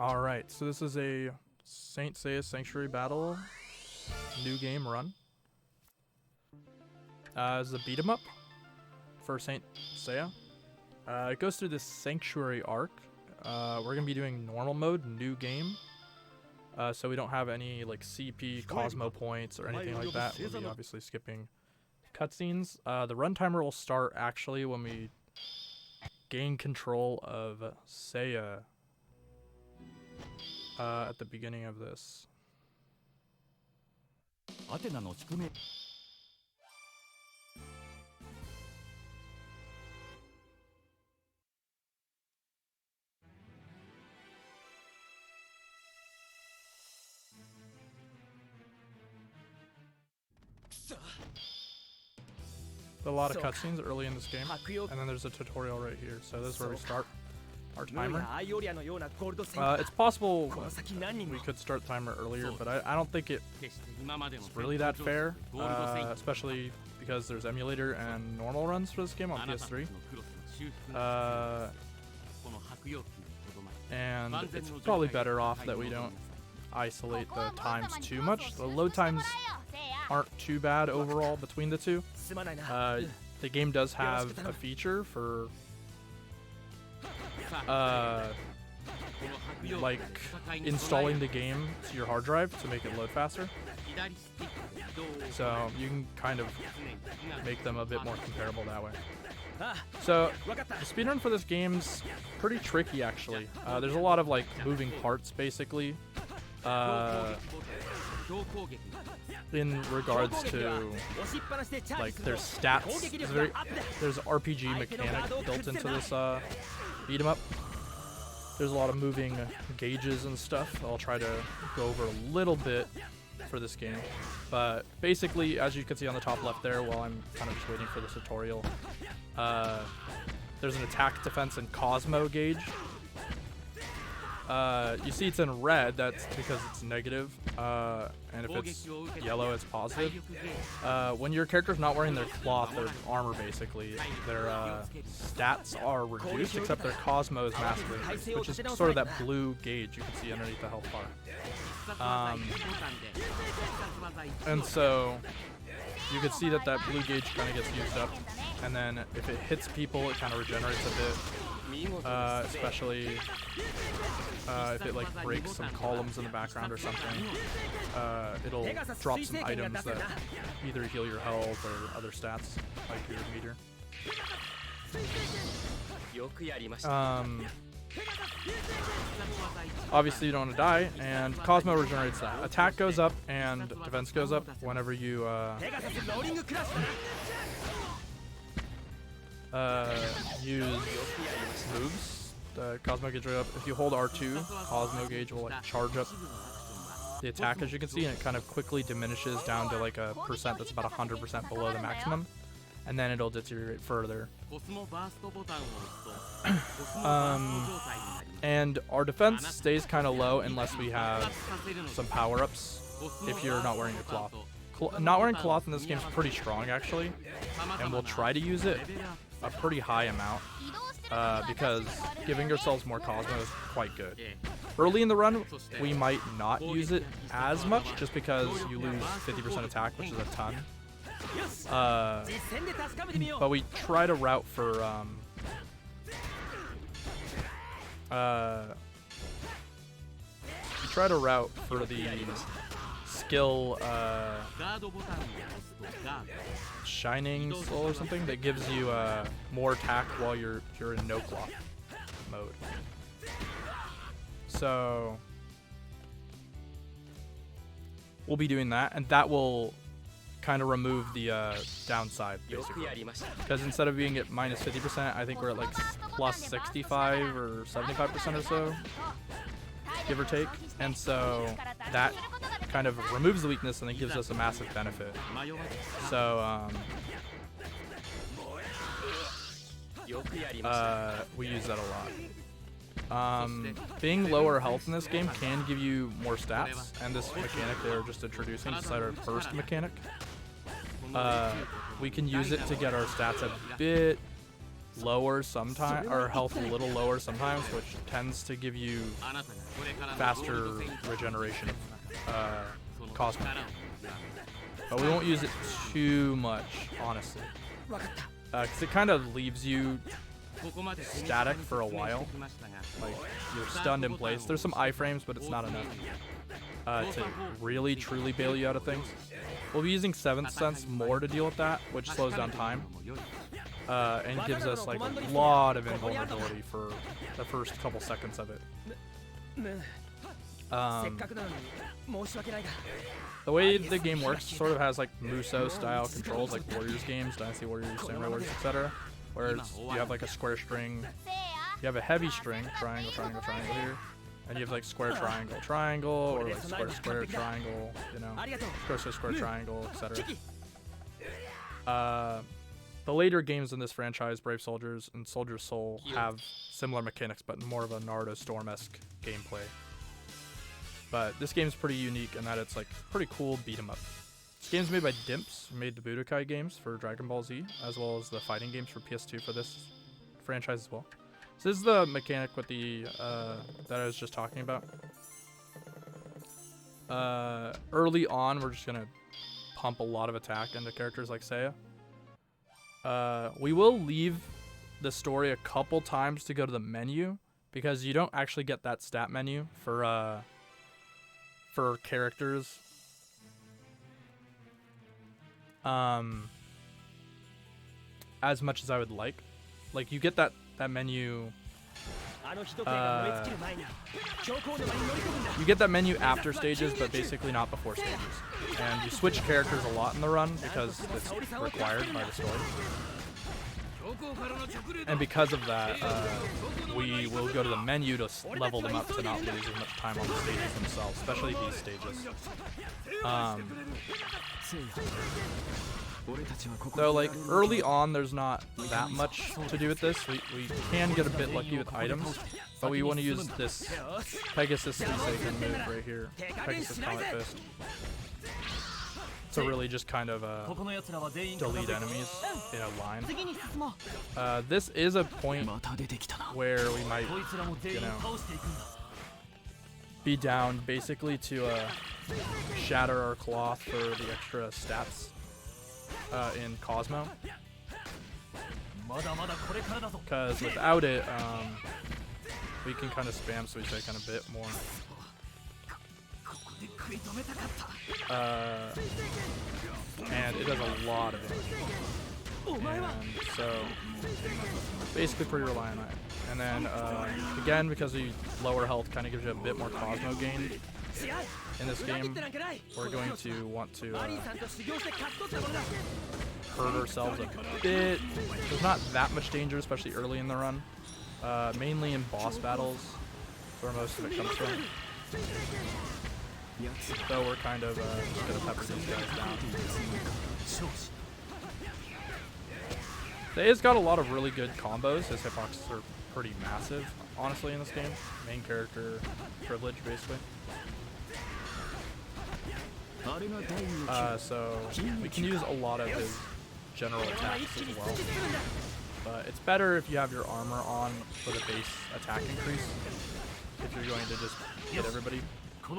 Alright, so this is a Saint Seiya Sanctuary Battle new game run. It's a beat 'em up for Saint Seiya. It goes through this Sanctuary arc. We're gonna be doing normal mode, new game. So we don't have any like CP Cosmo points or anything like that. We'll be obviously skipping cutscenes. The run timer will start actually when we gain control of Seiya at the beginning of this. A lot of cutscenes early in this game, and then there's a tutorial right here. So this is where we start our timer. It's possible we could start timer earlier, but I don't think it's really that fair, especially because there's emulator and normal runs for this game on PS3. And it's probably better off that we don't isolate the times too much. The load times aren't too bad overall between the two. The game does have a feature for like installing the game to your hard drive to make it load faster. So you can kind of make them a bit more comparable that way. So the speedrun for this game's pretty tricky actually. There's a lot of like moving parts basically. In regards to like their stats, there's RPG mechanic built into this beat 'em up. There's a lot of moving gauges and stuff. I'll try to go over a little bit for this game, but basically, as you can see on the top left there, while I'm kind of just waiting for the tutorial, there's an attack, defense, and Cosmo gauge. You see it's in red, that's because it's negative, and if it's yellow, it's positive. When your character's not wearing their cloth, their armor basically, their stats are reduced, except their Cosmo is massively increased, which is sort of that blue gauge you can see underneath the health bar. And so you can see that that blue gauge kind of gets used up, and then if it hits people, it kind of regenerates a bit. Especially if it like breaks some columns in the background or something, it'll drop some items that either heal your health or other stats like your meter. Obviously you don't want to die, and Cosmo regenerates that. Attack goes up and defense goes up whenever you use moves. The Cosmo gauge right up. If you hold R2, Cosmo gauge will like charge up the attack, as you can see, and it kind of quickly diminishes down to like a percent that's about 100% below the maximum, and then it'll deteriorate further. And our defense stays kind of low unless we have some power-ups if you're not wearing a cloth. Not wearing cloth in this game is pretty strong actually, and we'll try to use it a pretty high amount because giving yourselves more Cosmo is quite good. Early in the run, we might not use it as much just because you lose 50% attack, which is a ton. But we try to route for the skill Shining Soul or something that gives you more attack while you're in no cloth mode. So we'll be doing that, and that will kind of remove the downside basically, because instead of being at minus 50%, I think we're at like plus 65 or 75% or so, give or take, and so that kind of removes the weakness and then gives us a massive benefit. So we use that a lot. Being lower health in this game can give you more stats, and this mechanic they're just introducing, it's our burst mechanic. We can use it to get our stats a bit lower sometimes, or health a little lower sometimes, which tends to give you faster regeneration of cosmic. But we won't use it too much, honestly, because it kind of leaves you static for a while. Like, you're stunned in place. There's some iframes, but it's not enough to really truly bail you out of things. We'll be using 7th Sense more to deal with that, which slows down time and gives us like a lot of invulnerability for the first couple seconds of it. The way the game works sort of has like Muso style controls, like Warriors games, Dynasty Warriors, Samurai Warriors, etc. Where you have like a square string, you have a heavy string, triangle, triangle, triangle here, and you have like square, triangle, triangle, or like square, square, triangle, you know, square, square, square, triangle, etc. The later games in this franchise, Brave Soldiers and Soldier's Soul, have similar mechanics, but more of a Naruto Storm-esque gameplay. But this game's pretty unique in that it's like pretty cool beat 'em up. This game's made by Dimps, who made the Budokai games for Dragon Ball Z, as well as the fighting games for PS2 for this franchise as well. So this is the mechanic with the that I was just talking about. Early on, we're just gonna pump a lot of attack into characters like Seiya. We will leave the story a couple times to go to the menu, because you don't actually get that stat menu for characters as much as I would like. Like, you get that menu you get that menu after stages, but basically not before stages. And you switch characters a lot in the run because it's required by the story. And because of that, we will go to the menu to level them up to not lose as much time on the stages themselves, especially these stages. So like early on, there's not that much to do with this. We can get a bit lucky with items, but we want to use this Pegasus Seiya move right here, Pegasus Comet Fist, to really just kind of delete enemies in a line. This is a point where we might, you know, be down basically to shatter our cloth for the extra stats in Cosmo. Because without it, we can kind of spam Suisei kind of a bit more. And it does a lot of damage. And so, basically pretty reliant on it. And then, again, because the lower health kind of gives you a bit more Cosmo gain in this game, we're going to want to hurt ourselves a bit. There's not that much danger, especially early in the run. Mainly in boss battles, where most of it comes from. So we're kind of just gonna pepper these guys down. Seiya's got a lot of really good combos. His hitboxes are pretty massive, honestly, in this game. Main character privilege, basically. So we can use a lot of his general attacks as well. But it's better if you have your armor on for the base attack increase, if you're going to just hit everybody. The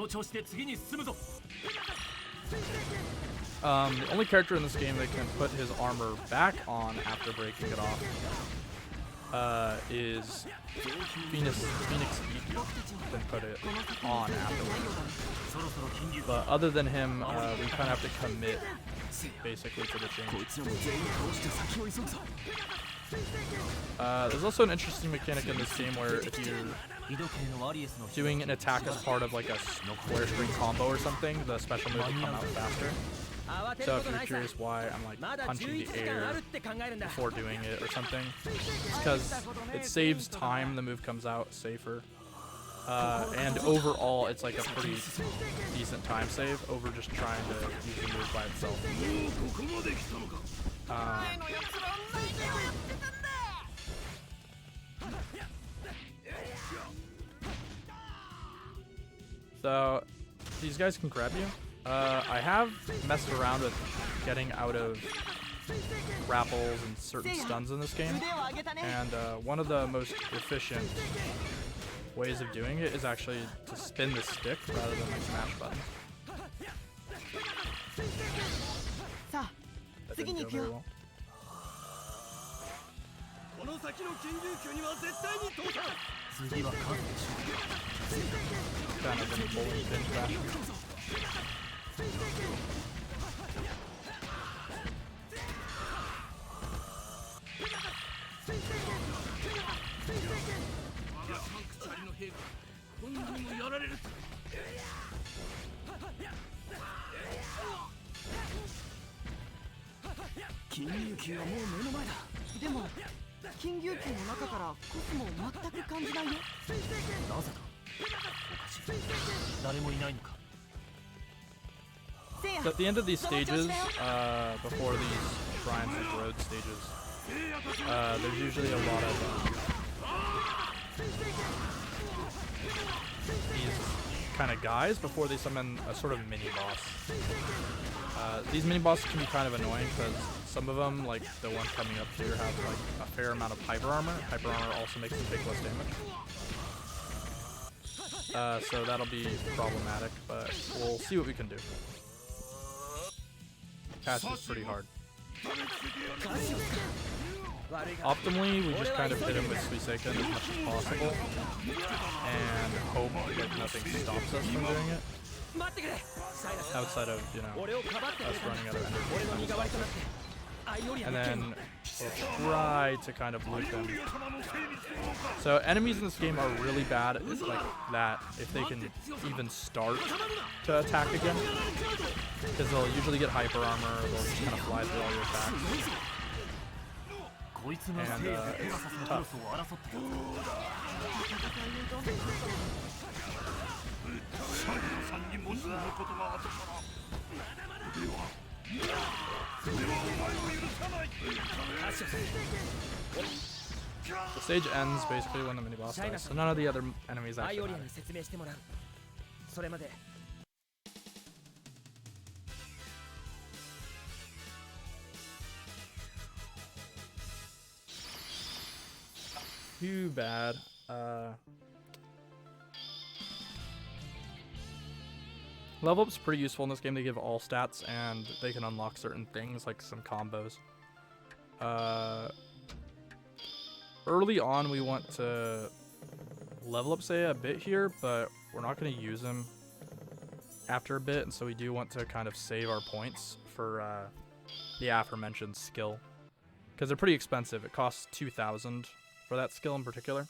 only character in this game that can put his armor back on after breaking it off is Phoenix Eve can put it on afterwards. But other than him, we kind of have to commit basically to the change. There's also an interesting mechanic in this game where if you're doing an attack as part of like a square string combo or something, the special move will come out faster. So if you're curious why I'm like punching the air before doing it or something, it's because it saves time, the move comes out safer. And overall, it's like a pretty decent time save over just trying to use the move by itself. So these guys can grab you. I have messed around with getting out of grapples and certain stuns in this game. And one of the most efficient ways of doing it is actually to spin the stick rather than like smash buttons. That didn't go very well. Kind of in a bowling pin fashion. So at the end of these stages, before these shrines and road stages, there's usually a lot of these kind of guys before they summon a sort of mini boss. These mini bosses can be kind of annoying because some of them, like the one coming up here, have like a fair amount of hyper armor. Hyper armor also makes them take less damage. So that'll be problematic, but we'll see what we can do. Cast is pretty hard. Optimally, we just kind of hit him with Seiya as much as possible and hope that nothing stops us from doing it. Outside of, you know, us running out of energy. And then we'll try to kind of loot them. So enemies in this game are really bad at like that if they can even start to attack again. Because they'll usually get hyper armor, they'll just kind of fly through all your attacks. And it's tough. The stage ends basically when the mini boss dies, so none of the other enemies actually matter. Too bad. Level up's pretty useful in this game. They give all stats and they can unlock certain things like some combos. Early on we want to level up Seiya a bit here, but we're not going to use him after a bit, and so we do want to kind of save our points for the aforementioned skill. Because they're pretty expensive. It costs 2,000 for that skill in particular.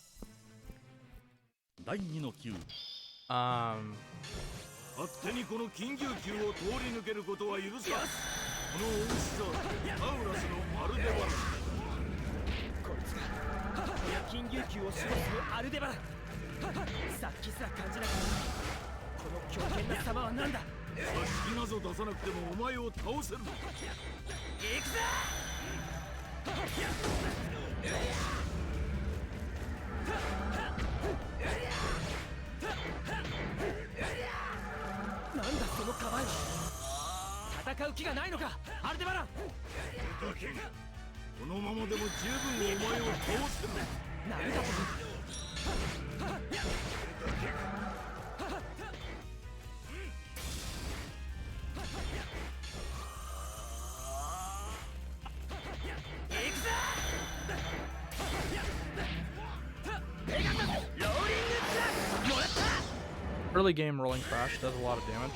Early game rolling crash does a lot of damage,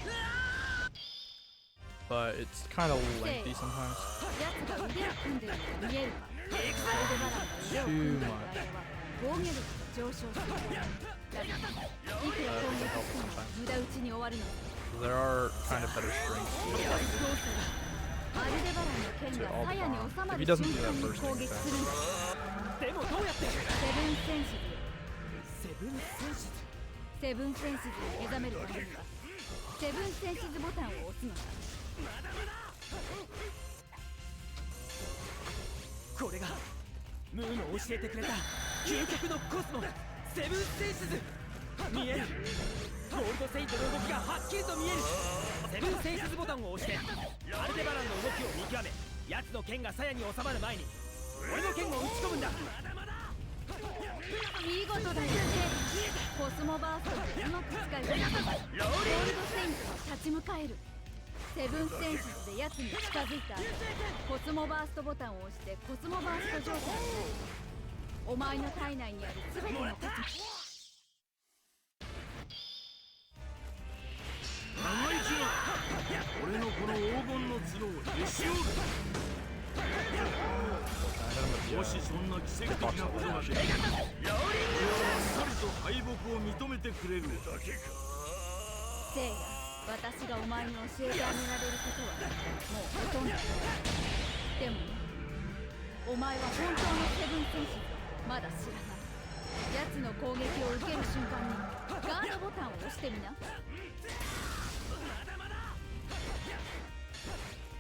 but it's kind of lengthy sometimes. Too much. There are kind of better strings to all the bomb. If he doesn't do that first thing, 見事だよね。コスモバーストをうまく使いこなせばゴールドセイントは立ち向かえる。セブンセンシズで奴に近づいた後、コスモバーストボタンを押してコスモバースト状態になる。お前の体内にある全てのコスモ長生きが俺のこの黄金の角をへし折る。もしそんな奇跡的なことができれば、俺はあっさりと敗北を認めてくれる。せいや、私がお前に教えてあげられることはもうほとんどない。でもね、お前は本当のセブンセンシズをまだ知らない。奴の攻撃を受ける瞬間にガードボタンを押してみな。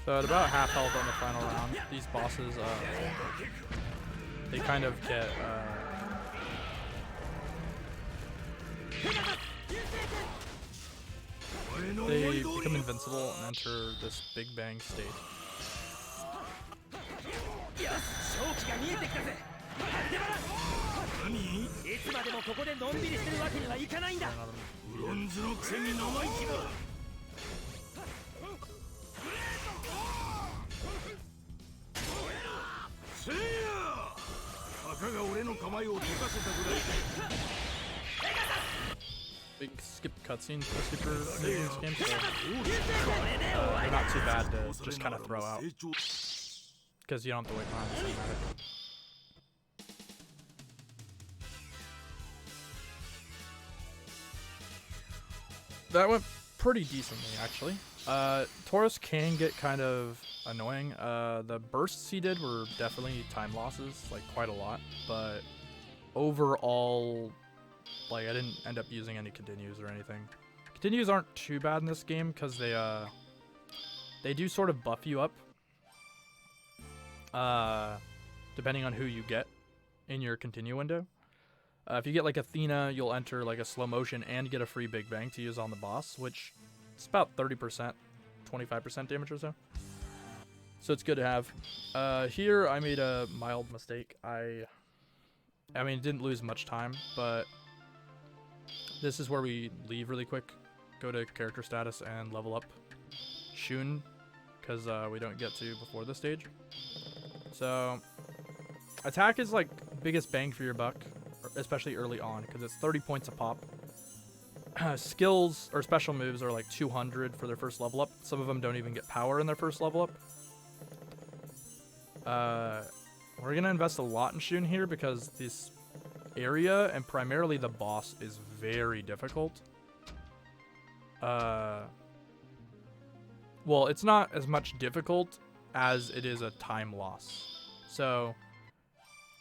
So at about half health on the final round, these bosses, they kind of get, they become invincible and enter this Big Bang state. Seiya! Shakaが俺の構えを溶かせたぐらい。Big skip cutscenes for Super Nintendo games, so they're not too bad to just kind of throw out because you don't have to wait behind the cinematic. That went pretty decently, actually. Taurus can get kind of annoying. The bursts he did were definitely time losses, like quite a lot, but overall, like I didn't end up using any continues or anything. Continues aren't too bad in this game because they do sort of buff you up, depending on who you get in your continue window. If you get like Athena, you'll enter like a slow motion and get a free Big Bang to use on the boss, which it's about 30%, 25% damage or so. So it's good to have. Here I made a mild mistake. I mean, didn't lose much time, but this is where we leave really quick, go to character status and level up Shun, because we don't get to before this stage. So attack is like biggest bang for your buck, especially early on, because it's 30 points a pop. Skills or special moves are like 200 for their first level up. Some of them don't even get power in their first level up. We're gonna invest a lot in Shun here because this area and primarily the boss is very difficult. Well, it's not as much difficult as it is a time loss. So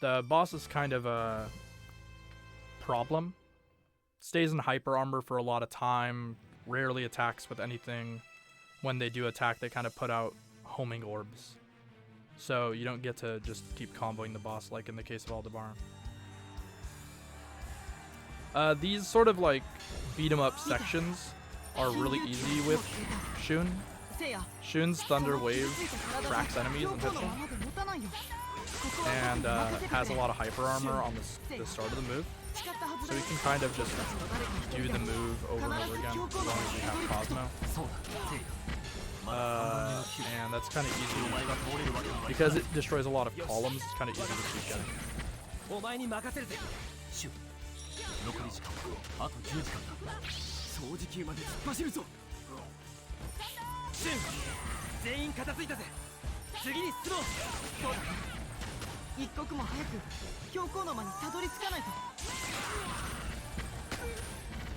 the boss is kind of a problem. Stays in hyper armor for a lot of time, rarely attacks with anything. When they do attack, they kind of put out homing orbs. So you don't get to just keep comboing the boss like in the case of Aldebaran. These sort of like beat 'em up sections are really easy with Shun. Shun's Thunder Wave tracks enemies and hits them. And has a lot of hyper armor on the start of the move. So we can kind of just do the move over and over again as long as we have Cosmo. And that's kind of easy. Because it destroys a lot of columns, it's kind of easy to keep getting. 一刻も早く教皇の間にたどり着かないと。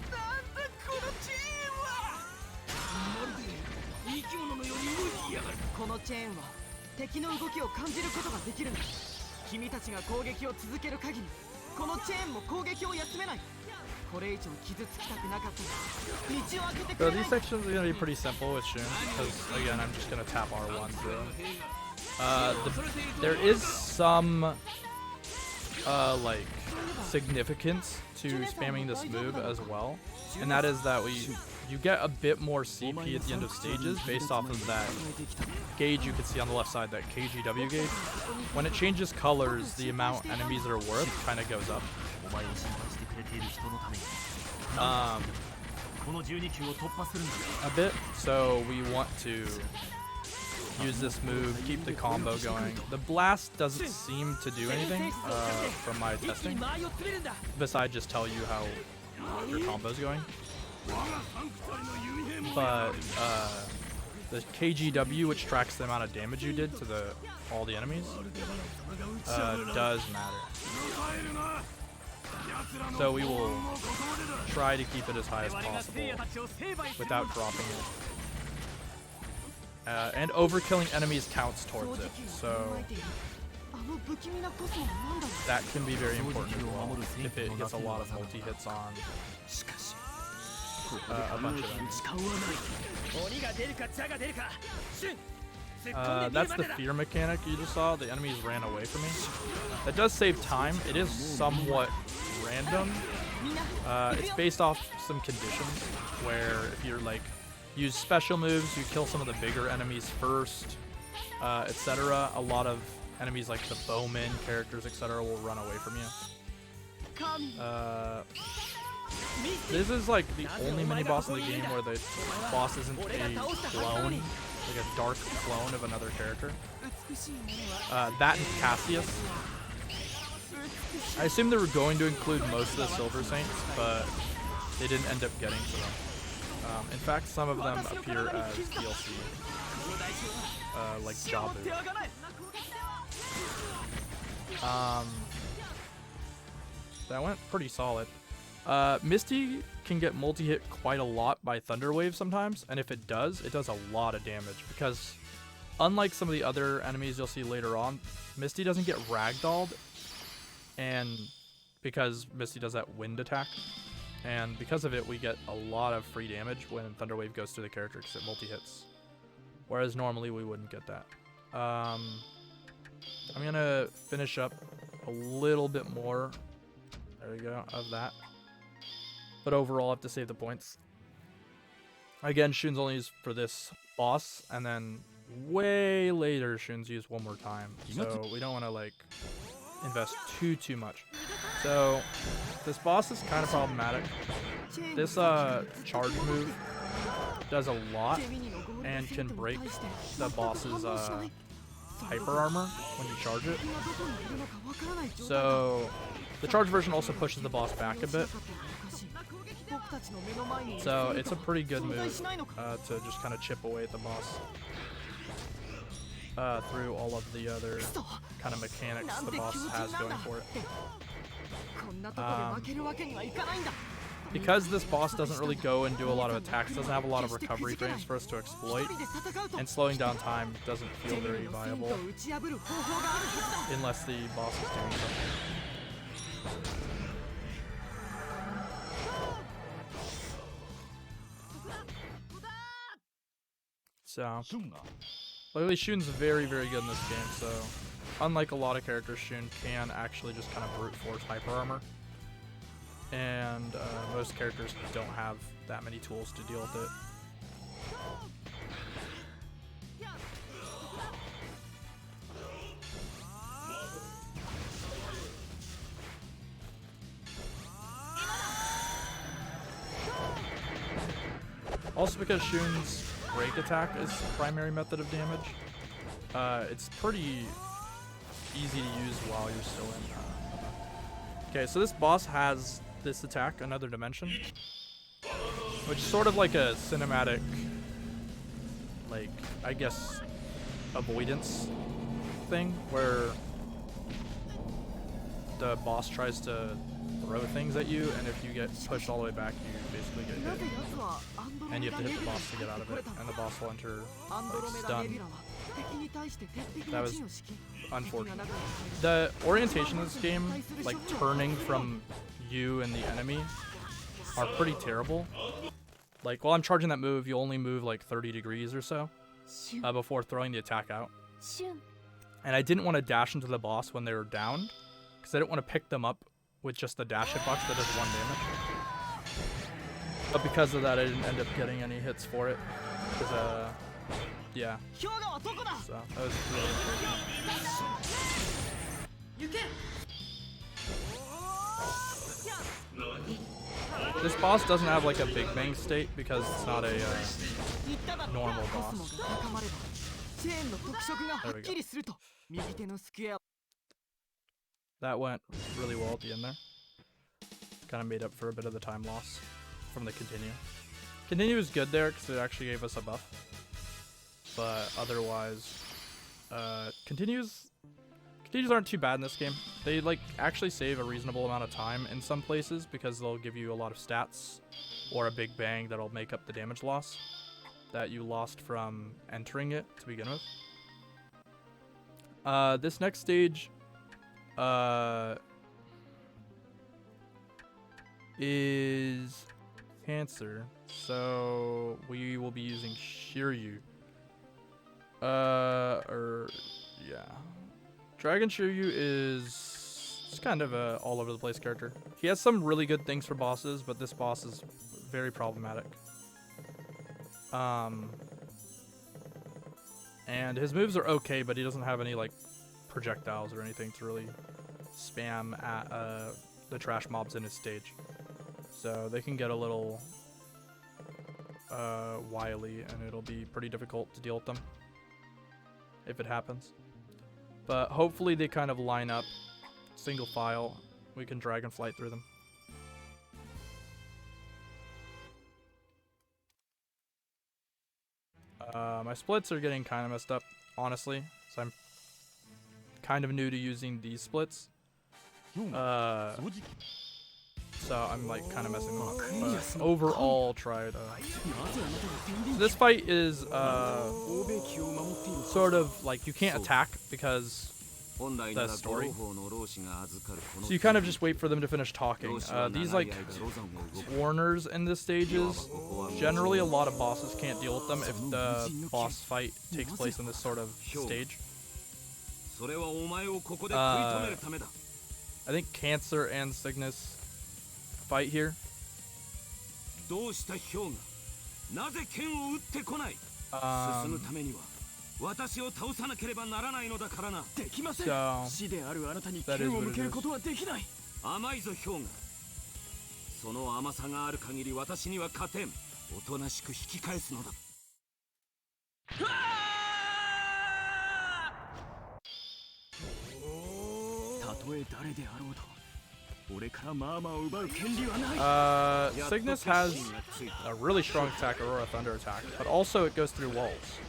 なんだこのチェーンは。まるで生き物のように動いてやがる。このチェーンは敵の動きを感じることができるんだ。君たちが攻撃を続ける限り、このチェーンも攻撃を休めない。これ以上傷つきたくなかったら道を開けてくれない。 So these sections are going to be pretty simple with Shun, because again, I'm just going to tap R1 through. There is some like significance to spamming this move as well, and that is that you get a bit more CP at the end of stages based off of that gauge you can see on the left side, that KGW gauge. When it changes colors, the amount enemies are worth kind of goes up. A bit, so we want to use this move, keep the combo going. The blast doesn't seem to do anything from my testing, besides just tell you how your combo's going. But the KGW, which tracks the amount of damage you did to all the enemies, does matter. So we will try to keep it as high as possible without dropping it. And overkilling enemies counts towards it, so that can be very important as well if it gets a lot of multi-hits on a bunch of enemies. That's the fear mechanic you just saw. The enemies ran away from me. That does save time. It is somewhat random. It's based off some conditions where if you're like use special moves, you kill some of the bigger enemies first, etc. A lot of enemies like the bowman characters, etc. will run away from you. This is like the only mini boss in the game where the boss isn't a clone, like a dark clone of another character. That and Cassius. I assume they were going to include most of the Silver Saints, but they didn't end up getting to them. In fact, some of them appear as DLC, like Jabu. That went pretty solid. Misty can get multi-hit quite a lot by Thunder Wave sometimes, and if it does a lot of damage, because unlike some of the other enemies you'll see later on, Misty doesn't get ragdolled, and because Misty does that wind attack, and because of it we get a lot of free damage when Thunder Wave goes through the character because it multi-hits, whereas normally we wouldn't get that. I'm gonna finish up a little bit more, there we go, of that. But overall, I have to save the points. Again, Shun's only used for this boss, and then way later, Shun's used one more time. So we don't want to like invest too much. So this boss is kind of problematic. This charge move does a lot and can break the boss's hyper armor when you charge it. So the charge version also pushes the boss back a bit. So it's a pretty good move to just kind of chip away at the boss through all of the other kind of mechanics the boss has going for it. Because this boss doesn't really go and do a lot of attacks, doesn't have a lot of recovery frames for us to exploit, and slowing down time doesn't feel very viable unless the boss is doing something. So, luckily Shun's very good in this game, so unlike a lot of characters, Shun can actually just kind of brute force hyper armor. And most characters don't have that many tools to deal with it. Also because Shun's break attack is the primary method of damage, it's pretty easy to use while you're still in. Okay, so this boss has this attack, Another Dimension, which is sort of like a cinematic, like, I guess, avoidance thing, where the boss tries to throw things at you, and if you get pushed all the way back, you basically get hit. And you have to hit the boss to get out of it, and the boss will enter like, stun. That was unfortunate. The orientation of this game, like turning from you and the enemy, are pretty terrible. Like while I'm charging that move, you only move like 30 degrees or so before throwing the attack out. And I didn't want to dash into the boss when they were down, because I didn't want to pick them up with just the dash hitbox that does 1 damage. But because of that, I didn't end up getting any hits for it. Cause yeah. So that was really intriguing. This boss doesn't have like a Big Bang state because it's not a normal boss. There we go. That went really well at the end there. Kind of made up for a bit of the time loss from the continue. Continue was good there because it actually gave us a buff. But otherwise, continues aren't too bad in this game. They like actually save a reasonable amount of time in some places because they'll give you a lot of stats or a big bang that'll make up the damage loss that you lost from entering it to begin with. This next stage is Cancer, so we will be using Shiryu. Yeah. Dragon Shiryu is just kind of a all over the place character. He has some really good things for bosses, but this boss is very problematic. And his moves are okay, but he doesn't have any like projectiles or anything to really spam at the trash mobs in his stage. So they can get a little wily, and it'll be pretty difficult to deal with them if it happens. But hopefully they kind of line up single file. We can dragonflight through them. My splits are getting kind of messed up, honestly. So I'm kind of new to using these splits. So I'm like kind of messing them up. But overall, try to. So this fight is sort of like you can't attack because the story. So you kind of just wait for them to finish talking. These like warners in this stages, generally a lot of bosses can't deal with them if the boss fight takes place in this sort of stage. I think Cancer and Cygnus fight here. So that is what it is. Cygnus has a really strong attack, Aurora Thunder attack, but also it goes through walls.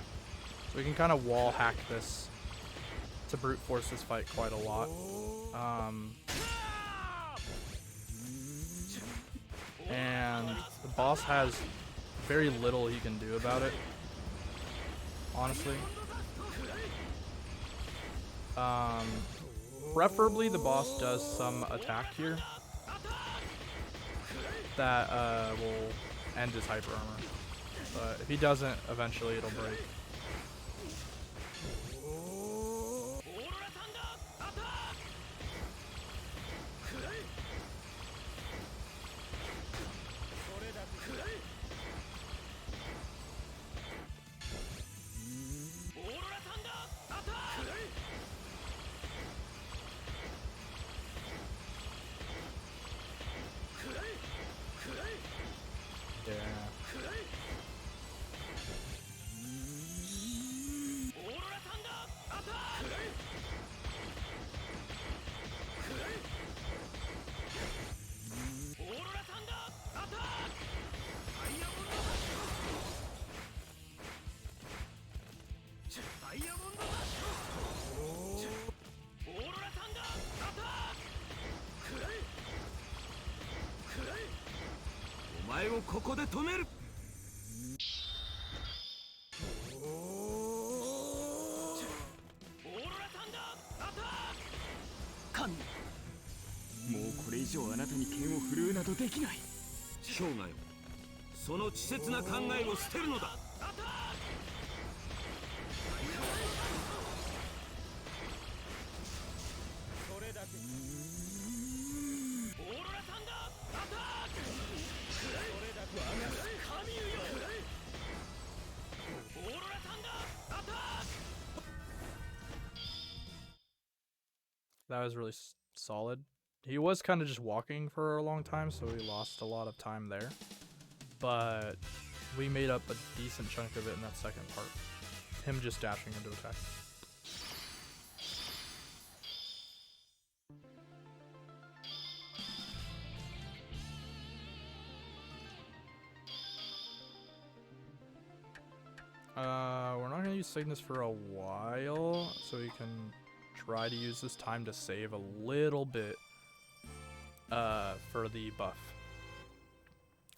So we can kind of wall hack this to brute force this fight quite a lot. And the boss has very little he can do about it, honestly. Preferably the boss does some attack here that will end his hyper armor. But if he doesn't, eventually it'll break. That was really solid. He was kind of just walking for a long time, so we lost a lot of time there. But we made up a decent chunk of it in that second part. Him just dashing into attack. We're not going to use Cygnus for a while, so we can try to use this time to save a little bit for the buff.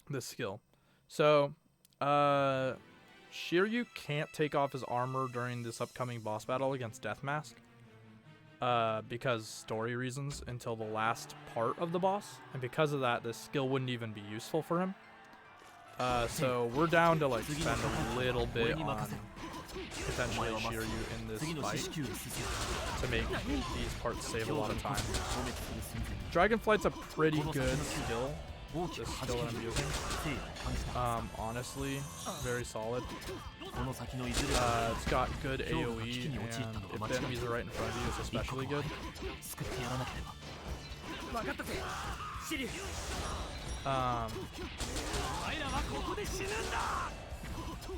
This skill. So, Shiryu can't take off his armor during this upcoming boss battle against Death Mask because story reasons until the last part of the boss, and because of that, this skill wouldn't even be useful for him. So we're down to like spend a little bit on potentially Shiryu in this fight to make these parts save a lot of time. Dragonflight's a pretty good skill. This skill that I'm using. Honestly, very solid. It's got good AoE, and if the enemies are right in front of you, it's especially good.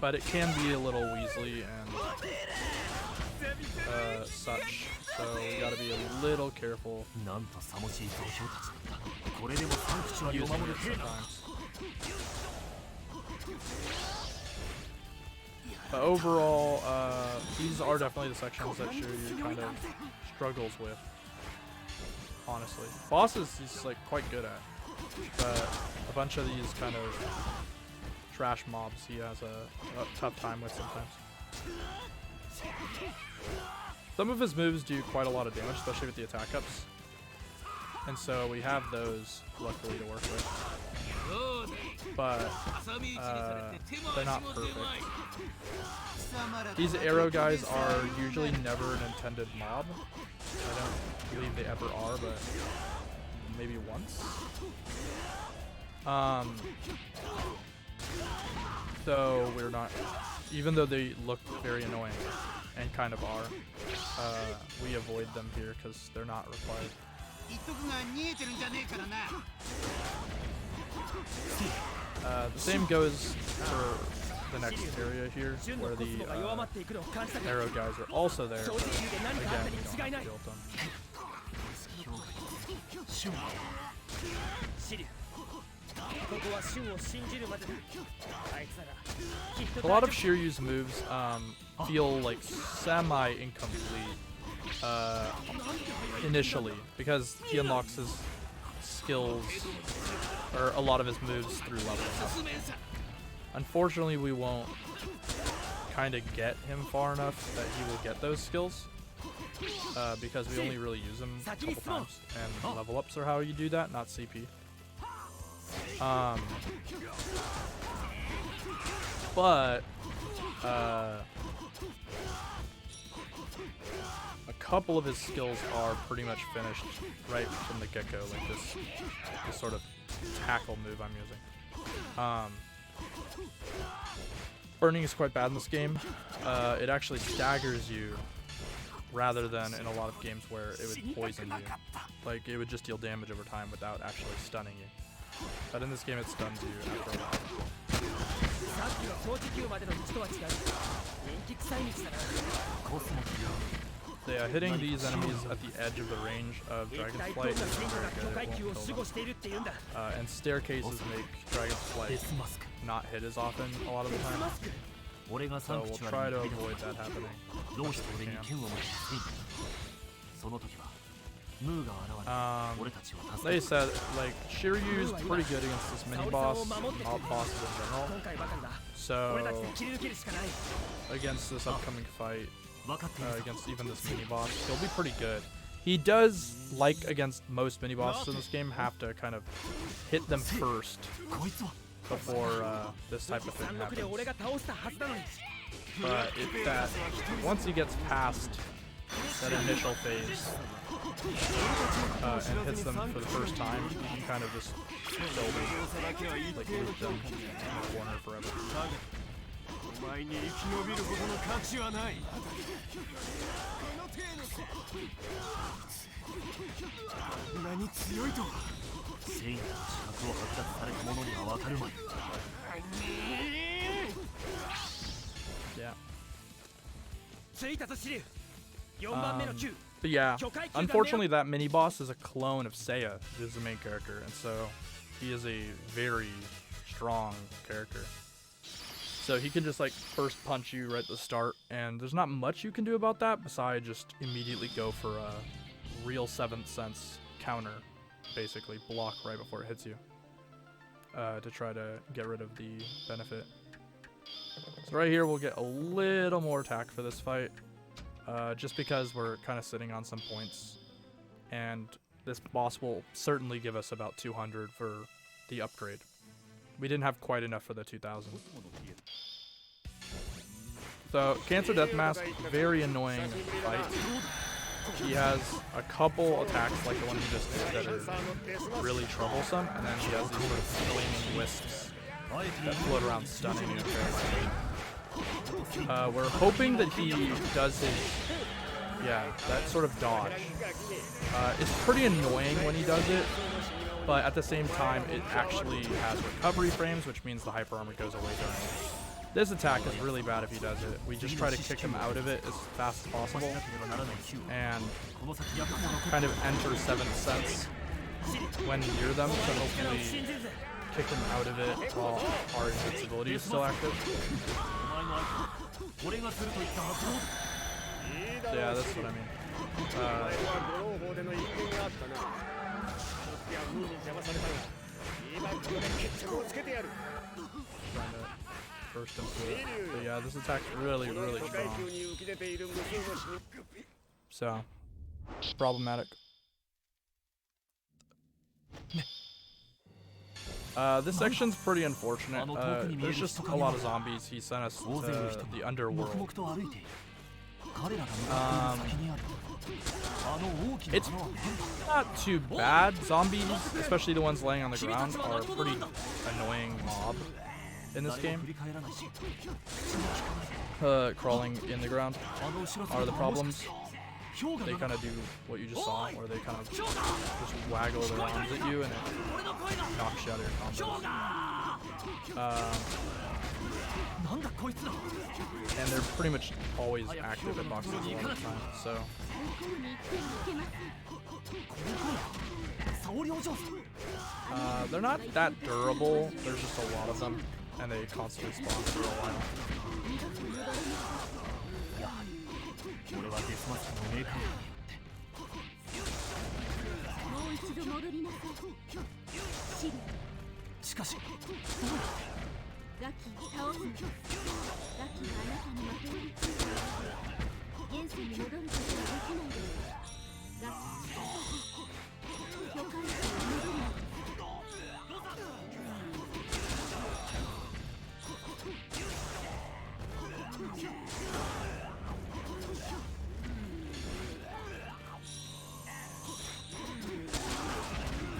But it can be a little weaselly and such, so we gotta be a little careful using it sometimes. But overall, these are definitely the sections that Shiryu kind of struggles with, honestly. Bosses he's like quite good at, but a bunch of these kind of trash mobs he has a tough time with sometimes. Some of his moves do quite a lot of damage, especially with the attack ups. And so we have those, luckily, to work with. But they're not perfect. These arrow guys are usually never an intended mob. I don't believe they ever are, but maybe once. So we're not, even though they look very annoying and kind of are, we avoid them here because they're not required. The same goes for the next area here, where the arrow guys are also there. Again, we don't have to build them. A lot of Shiryu's moves feel like semi-incomplete initially, because he unlocks his skills, or a lot of his moves, through leveling up. Unfortunately, we won't kind of get him far enough that he will get those skills, because we only really use them a couple times, and level ups are how you do that, not CP. But a couple of his skills are pretty much finished right from the get-go, like this sort of tackle move I'm using. Burning is quite bad in this game. It actually staggers you rather than in a lot of games where it would poison you. Like, it would just deal damage over time without actually stunning you. But in this game, it stuns you after a while. So yeah, hitting these enemies at the edge of the range of Dragon's Flight is very good. It won't kill them. And staircases make Dragon's Flight not hit as often a lot of the time. So we'll try to avoid that happening as much as we can. They said, like, Shiryu's pretty good against this mini-boss, not bosses in general. So, against this upcoming fight, against even this mini-boss, he'll be pretty good. He does, like against most mini-bosses in this game, have to kind of hit them first before this type of thing happens. But once he gets past that initial phase and hits them for the first time, you can kind of just kill them, like loop them in the corner forever. お前に生き延びるほどの価値はない。こんなに強いとは。聖夜の資格を剥奪された者には分かるまい。Yeah. 着いたぞシリュウ。4番目の級。 But yeah, unfortunately that mini boss is a clone of Seiya, who's the main character, and so he is a very strong character. So he can just like first punch you right at the start, and there's not much you can do about that besides just immediately go for a real 7th sense counter, basically block right before it hits you, to try to get rid of the benefit. So right here we'll get a little more attack for this fight. Just because we're kind of sitting on some points, and this boss will certainly give us about 200 for the upgrade. We didn't have quite enough for the 2000. So Cancer Death Mask, very annoying fight. He has a couple attacks like the one he just did that are really troublesome, and then he has these sort of flaming wisps that float around stunning you. We're hoping that he does his, that sort of dodge. It's pretty annoying when he does it, but at the same time, it actually has recovery frames, which means the hyper armor goes away during it. This attack is really bad if he does it. We just try to kick him out of it as fast as possible, and kind of enter 7th sense when near them to hopefully kick him out of it while our invincibility is still active. Yeah, that's what I mean. Trying to burst him through it. But yeah, this attack's really, really strong. So, problematic. This section's pretty unfortunate. There's just a lot of zombies. He sent us to the Underworld. It's not too bad. Zombies, especially the ones laying on the ground, are a pretty annoying mob in this game. Crawling in the ground are the problems. They kind of do what you just saw, where they kind of just waggle their arms at you and it knocks you out of your combos. And they're pretty much always active at boxes all the time, so. They're not that durable, there's just a lot of them, and they constantly spawn for a while.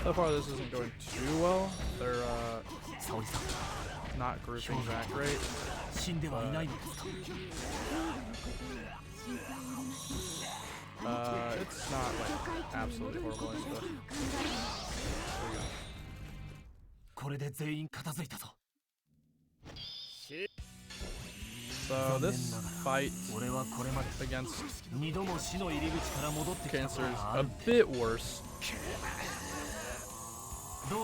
So far this isn't going too well. They're not grouping that great. It's not like absolutely horrible, I suppose. So this fight against Cancer is a bit worse. There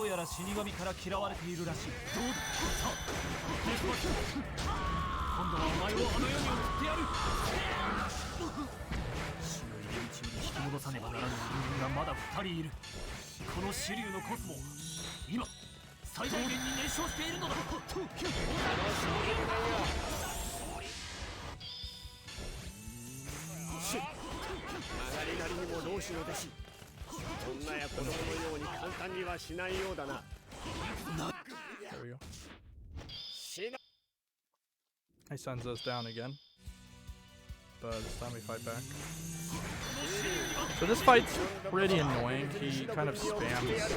we go. He sends us down again, but this time we fight back. So this fight's pretty annoying. He kind of spams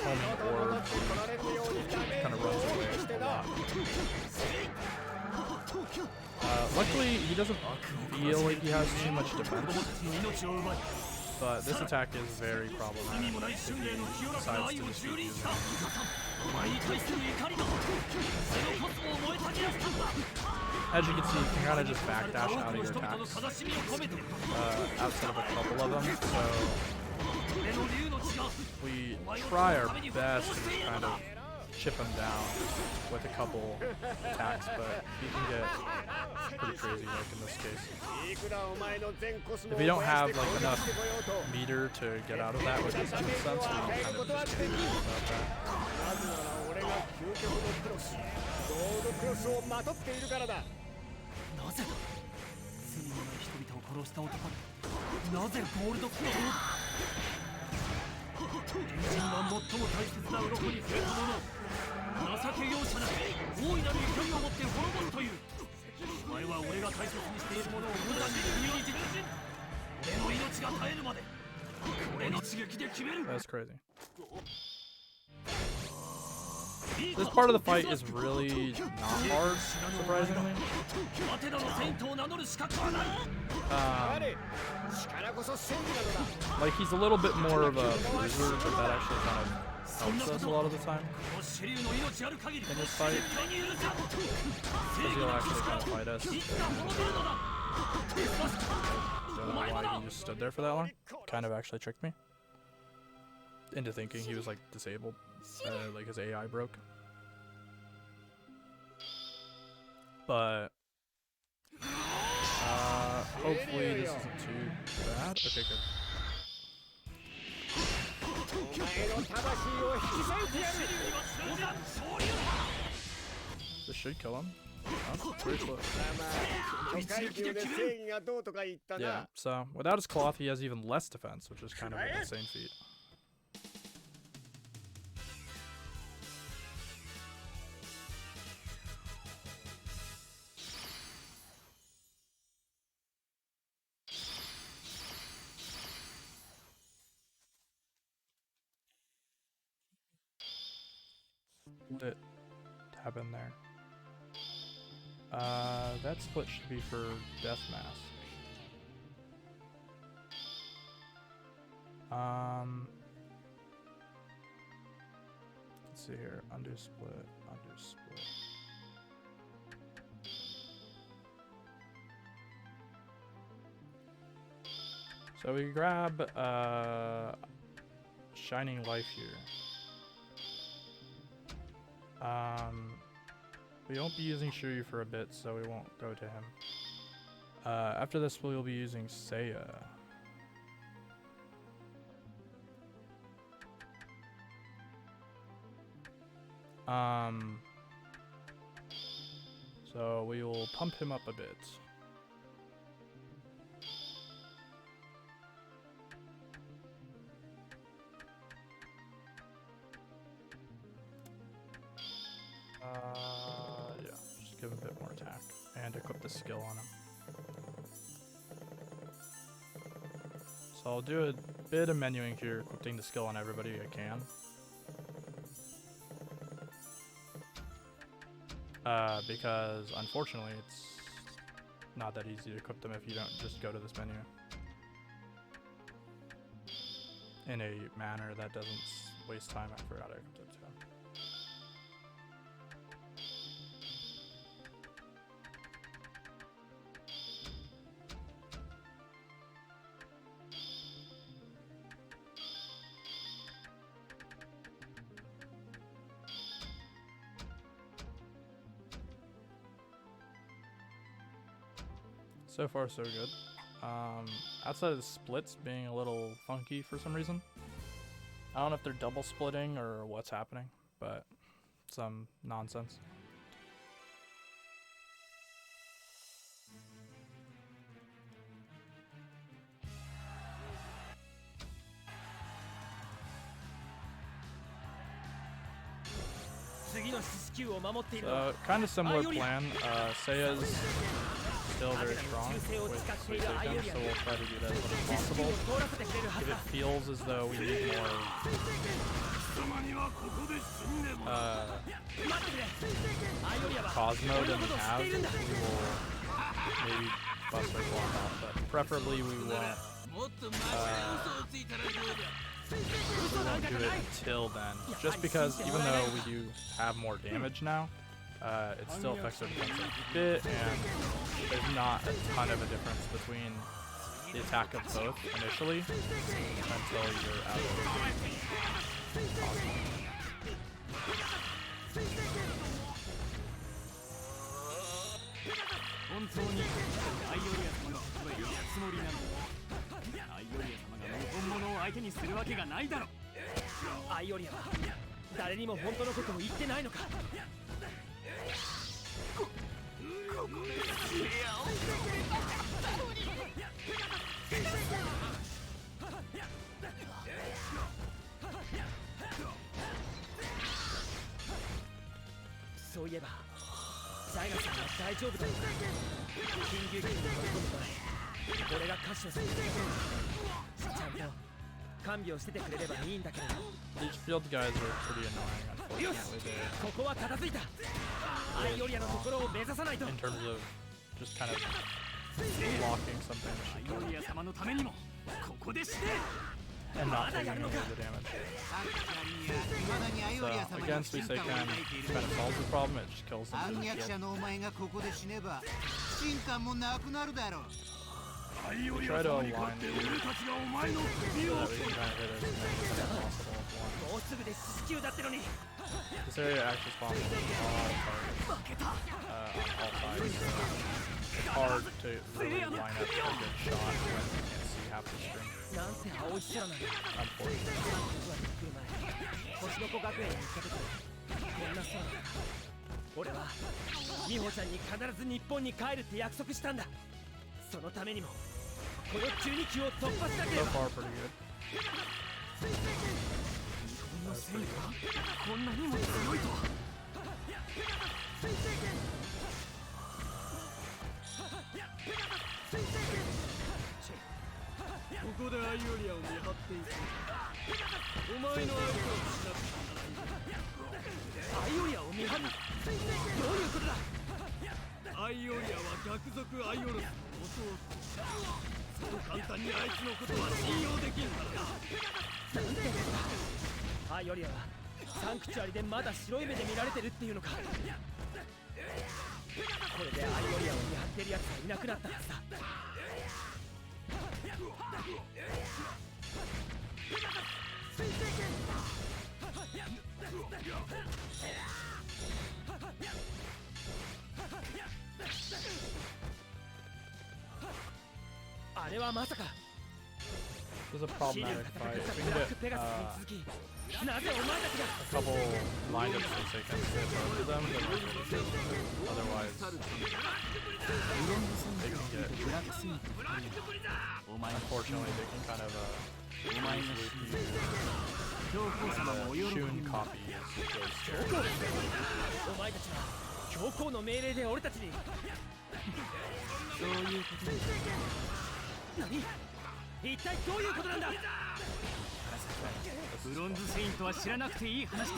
homing orbs and kind of runs away a lot. Luckily, he doesn't feel like he has too much defense, but this attack is very problematic if he decides to just keep using it. As you can see, you can kind of just backdash out of your attacks outside of a couple of them, so we try our best to just kind of chip him down with a couple attacks, but he can get pretty crazy like in this case. If you don't have like enough meter to get out of that with this sense, then you kind of just get about that. なぜだ罪のない人々を殺した男がなぜゴールドフロー隣人が最も大切な鱗に触れた者情け容赦なく大いなる怒りを持って滅ぼすというお前は俺が大切にしているものを無駄に踏みにじる俺の命が絶えるまで俺の刺激で決める That's crazy. This part of the fight is really not hard, surprisingly. Like, he's a little bit more of a bruiser, but that actually kind of helps us a lot of the time in this fight. Because he'll actually kind of fight us. Don't know why he just stood there for that long. Kind of actually tricked me into thinking he was like disabled. Like his AI broke. But hopefully this isn't too bad. Okay, good. This should kill him. Oh, pretty close. Yeah, so without his cloth he has even less defense, which is kind of an insane feat. What did happen there? That split should be for Death Mass. Let's see here. Undersplit, undersplit. So we grab Shining Life here. We won't be using Shiryu for a bit, so we won't go to him. After this, we'll be using Seiya. So we will pump him up a bit. Yeah, just give him a bit more attack and equip the skill on him. So I'll do a bit of menuing here, equipping the skill on everybody I can. Because unfortunately it's not that easy to equip them if you don't just go to this menu in a manner that doesn't waste time. I forgot I equipped it too. So far, so good. Outside of the splits being a little funky for some reason. I don't know if they're double splitting or what's happening, but some nonsense. So, kind of similar plan. Seiya's still very strong with split takedowns, so we'll try to do that as much as possible. If it feels as though we need more Cosmo than we have, we will maybe bust our block off, but preferably we won't do it until then. Just because even though we do have more damage now, it still affects our defense a bit, and there's not a ton of a difference between the attack of both initially until you're out of Cosmo. 本当にアイオリア様のことへ行くつもりなのアイオリア様が本物を相手にするわけがないだろアイオリアは誰にも本当のことを言ってないのかここでセイヤをそういえばサイガさんは大丈夫だろうか緊急機に乗り込む前俺が歌手をするちゃんと看病しててくれればいいんだけど These field guys are pretty annoying, unfortunately. ここは片付いたアイオリアのところを目指さないと In terms of just kind of blocking something アイオリア様のためにもここでして and not taking any of the damage. So against Seiya kind of solves the problem, it just kills them in the field. Try to align so that we can kind of hit as many as possible with one. This area actually spawns a lot of targets on all sides, so it's hard to really line up a good shot when you can't see half the string. なんて青い空なんだ Unfortunately. 星の子学園に行った時こんな空なんだ俺は美穂ちゃんに必ず日本に帰るって約束したんだそのためにもこの12級を突破しなけれ So ば far, pretty good. こんなセイヤがこんなにも強いとはここでアイオリアを見張っていくお前の相手をしなくちゃならないアイオリアを見張るどういうことだアイオリアは逆賊アイオロスの弟そう簡単にあいつのことは信用できんからななんてことだアイオリアはサンクチュアリでまだ白い目で見られてるっていうのかこれでアイオリアを見張ってるやつがいなくなったはずだあれはまさか This is a problematic fight. If we can get a なぜお前たちが couple lined ups so they can hit both of them, then we're good. Otherwise, they can get. Unfortunately, they can kind of Shun copy goes お前たちは教皇の命令で俺たちにそういうこと何一体どういうことなんだブロンズセイントは知らなくていい話だ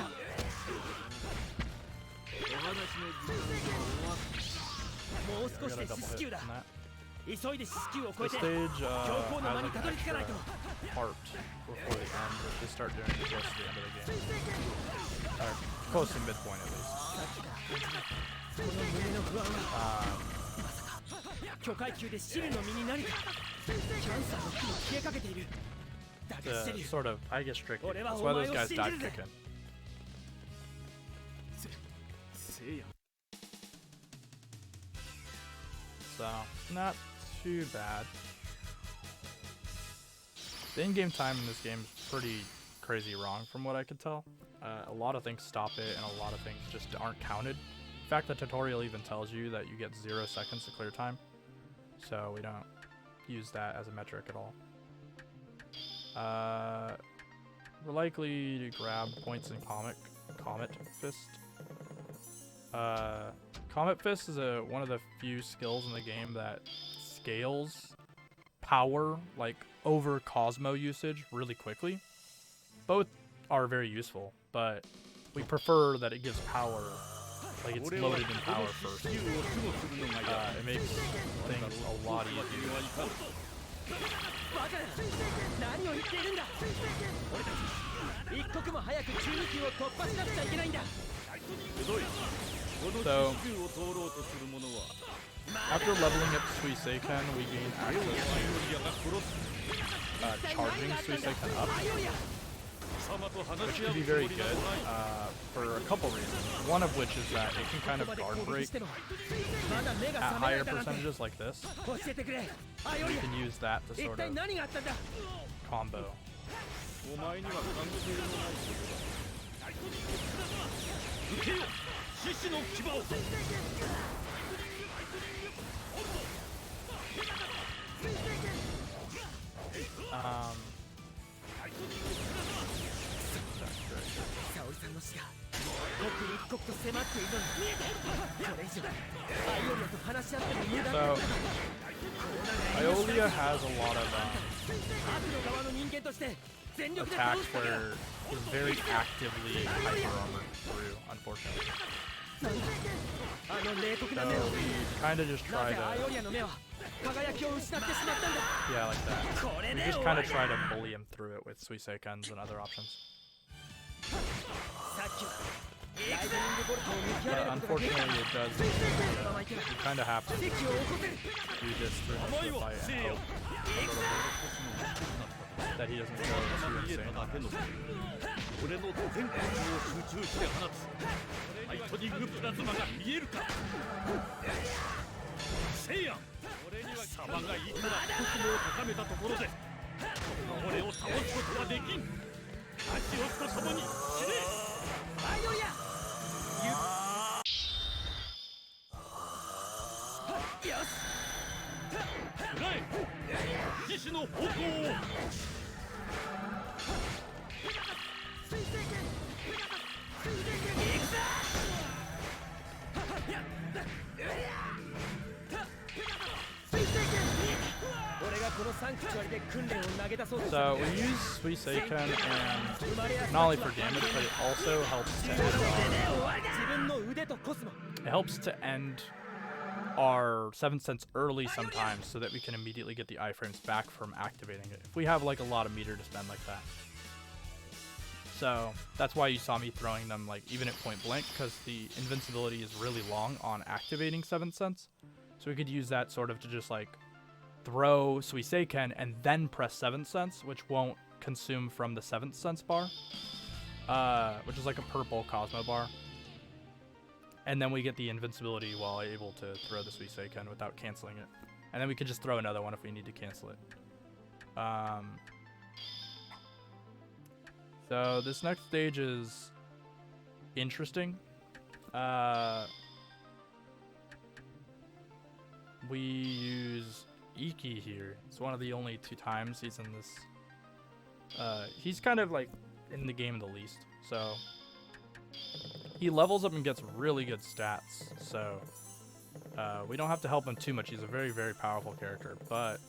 お話の時間が終わったもう少し We で got a 四 double 死 hit 球だ from that. 急いで四死球を超え The て stage 教皇の has 間に like た an どり着かないと extra part before the end, which they start doing close to the end of the game. Or close to midpoint at least. この胸の不安はまさか巨階級でシルの身に何かキャンサーの木も消えかけているだがシル Sort of, I guess, tricky.俺は That's お why 前 those を guys 信じ died るぜ kicking. セイヤ So, not too bad. The in-game time in this game is pretty crazy wrong from what I could tell. A lot of things stop it and a lot of things just aren't counted. In fact, the tutorial even tells you that you get 0 seconds to clear time. So we don't use that as a metric at all. We're likely to grab points in Comet Fist. Comet Fist is one of the few skills in the game that scales power like over Cosmo usage really quickly. Both are very useful, but we prefer that it gives power like it's loaded in power first. It makes things a lot easier. バカな何を言っているんだ俺たち一刻も早く12級を突破しなくちゃいけないんだ So, after leveling up Suiseiken, we gain access to charging Suiseiken up, which could be very good for a couple reasons. One of which is that it can kind of guard break at higher percentages like this. You can use that to sort of combo. So, Iolia has a lot of attacks where it's very actively hyper armored through, unfortunately. So we kind of just try to, yeah, like that. We just kind of try to bully him through it with Suiseikens and other options. But unfortunately, it does. You kind of have to do this through the fight and hope that he doesn't go too insane on it. ライトニングプラズマが見えるかセイヤサバがいくら特務を高めたところで俺を倒すことはできん足をとともに死ねバイオリアよしくらえ獅子の方向を So we use Suiseiken and not only for damage, but it also helps to end our 7th sense early sometimes, so that we can immediately get the iframes back from activating it if we have like a lot of meter to spend like that. So that's why you saw me throwing them like even at point blank, because the invincibility is really long on activating 7th sense. So we could use that sort of to just like throw Suiseiken and then press 7th sense, which won't consume from the 7th sense bar, which is like a purple Cosmo bar. And then we get the invincibility while able to throw the Suiseiken without canceling it. And then we could just throw another one if we need to cancel it. So this next stage is interesting. We use Iki here. It's one of the only 2 times he's in this. He's kind of like in the game the least. So he levels up and gets really good stats. So we don't have to help him too much. He's a very, very powerful character. But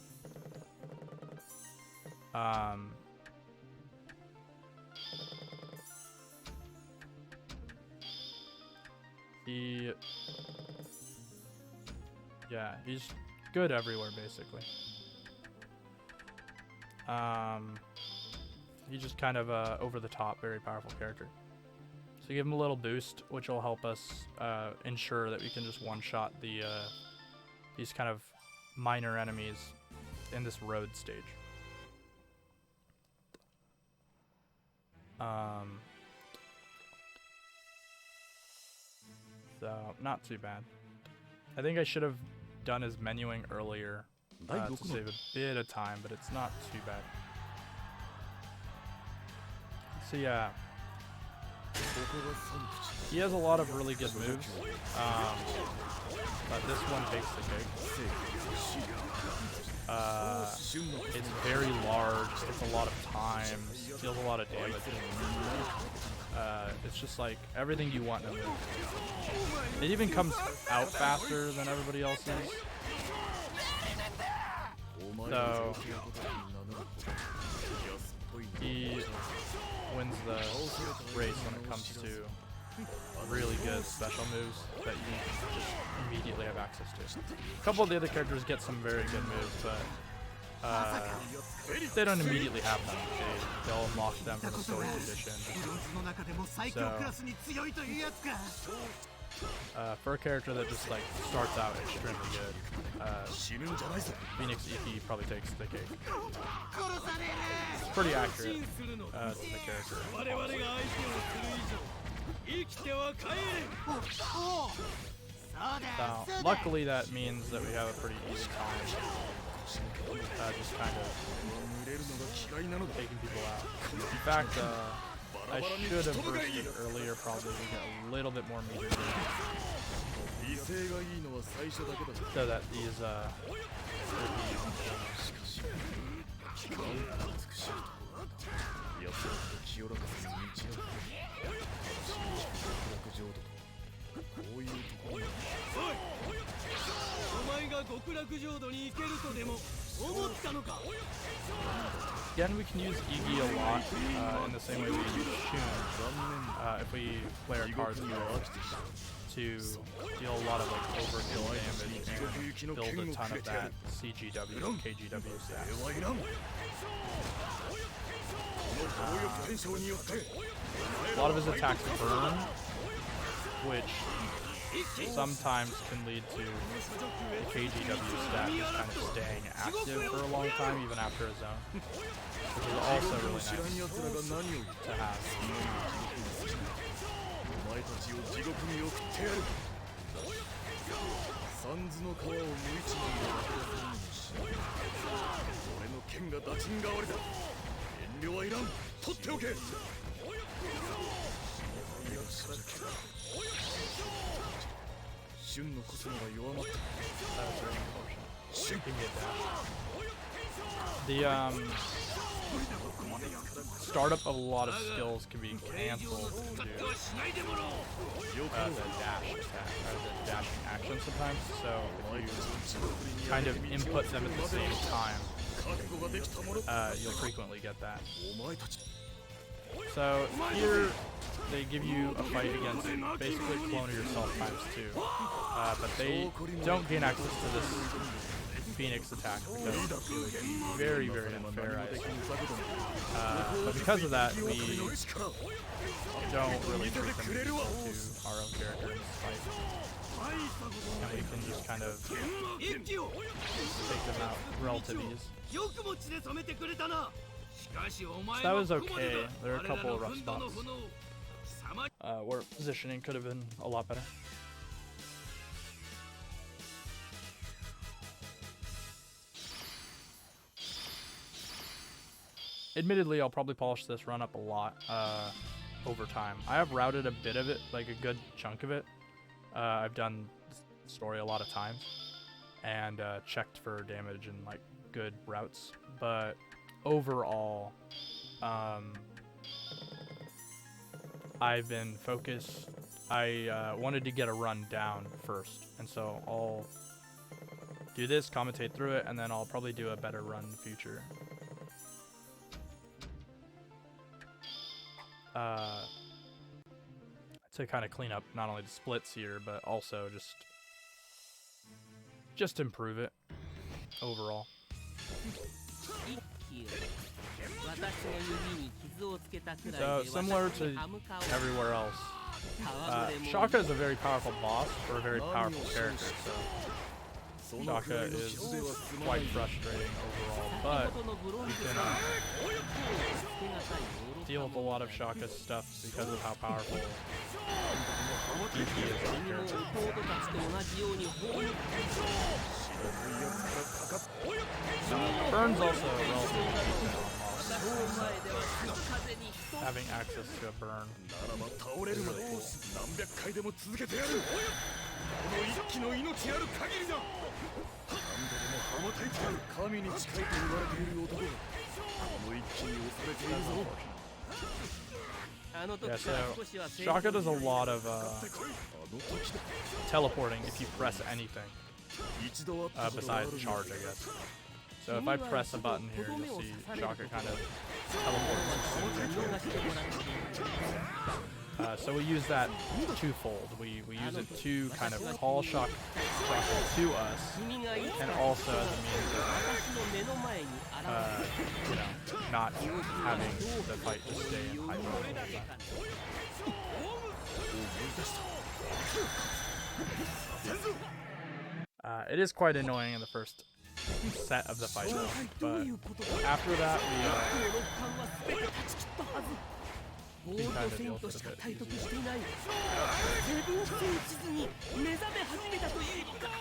yeah, he's good everywhere basically. He's just kind of over the top, very powerful character. So give him a little boost, which will help us ensure that we can just one-shot the these kind of minor enemies in this road stage. So not too bad. I think I should have done his menuing earlier to save a bit of time, but it's not too bad. So yeah, he has a lot of really good moves, but this one takes the cake. It's very large, takes a lot of time, deals a lot of damage. It's just like everything you want in a move. It even comes out faster than everybody else's. So he wins the race when it comes to really good special moves that you just immediately have access to. A couple of the other characters get some very good moves, but they don't immediately have them. They'll unlock them in the storage edition. So, for a character that just like starts out extremely good, Phoenix EP probably takes the cake. It's pretty accurate to the character. Now, luckily that means that we have a pretty easy time just kind of taking people out. In fact, I should have bursted earlier, probably to get a little bit more meter so that these again, we can use Iggy a lot in the same way we use Shun if we play our cards to deal a lot of like overkill damage and build a ton of that CGW, KGW stats. A lot of his attacks burn, which sometimes can lead to the KGW stat just kind of staying active for a long time, even after a zone, which is also really nice to have. The startup of a lot of skills can be cancelled due to the dash attack, or the dashing action sometimes. So if you kind of input them at the same time, you'll frequently get that. So here they give you a fight against basically clone yourself ×2, but they don't gain access to this Phoenix attack because it's very, very unfair, I think. But because of that, we don't really treat them equal to our own character in this fight. And we can just kind of take them out relative ease. So that was okay. There are a couple of rough spots where positioning could have been a lot better. Admittedly, I'll probably polish this run up a lot over time. I have routed a bit of it, like a good chunk of it. I've done the story a lot of times and checked for damage and like good routes, but overall, I've been focused. I wanted to get a run down first, and so I'll do this, commentate through it, and then I'll probably do a better run in the future. To kind of clean up not only the splits here, but also just improve it overall. So similar to everywhere else, Shaka is a very powerful boss for a very powerful character, so Shaka is quite frustrating overall, but you can deal with a lot of Shaka's stuff because of how powerful he is as a character. Burn's also relatively decent on boss. Having access to a burn is really cool. Yeah, so Shaka does a lot of teleporting if you press anything besides charge, I guess. So if I press a button here, you'll see Shaka kind of teleports. So we use that twofold. We use it to kind of call Shaka to us, and also as a means of, you know, not having the fight just stay in high level. It is quite annoying in the first set of the fight though, but after that we kind of deals with it a bit easier.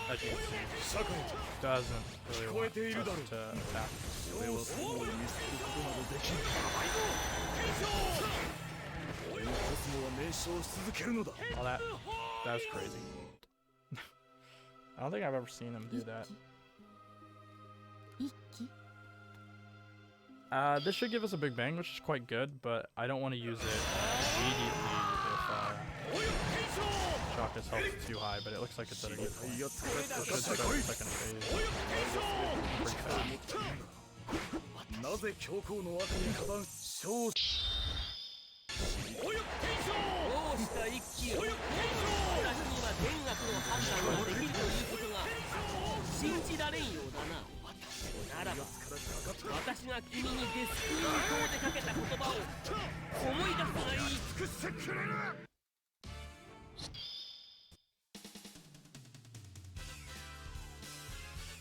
As you can see, doesn't really want us to attack. We will see. Oh, that was crazy. I don't think I've ever seen him do that. This should give us a big bang, which is quite good, but I don't want to use it immediately if Shaka's health is too high, but it looks like it's at a good point. It should start the second phase pretty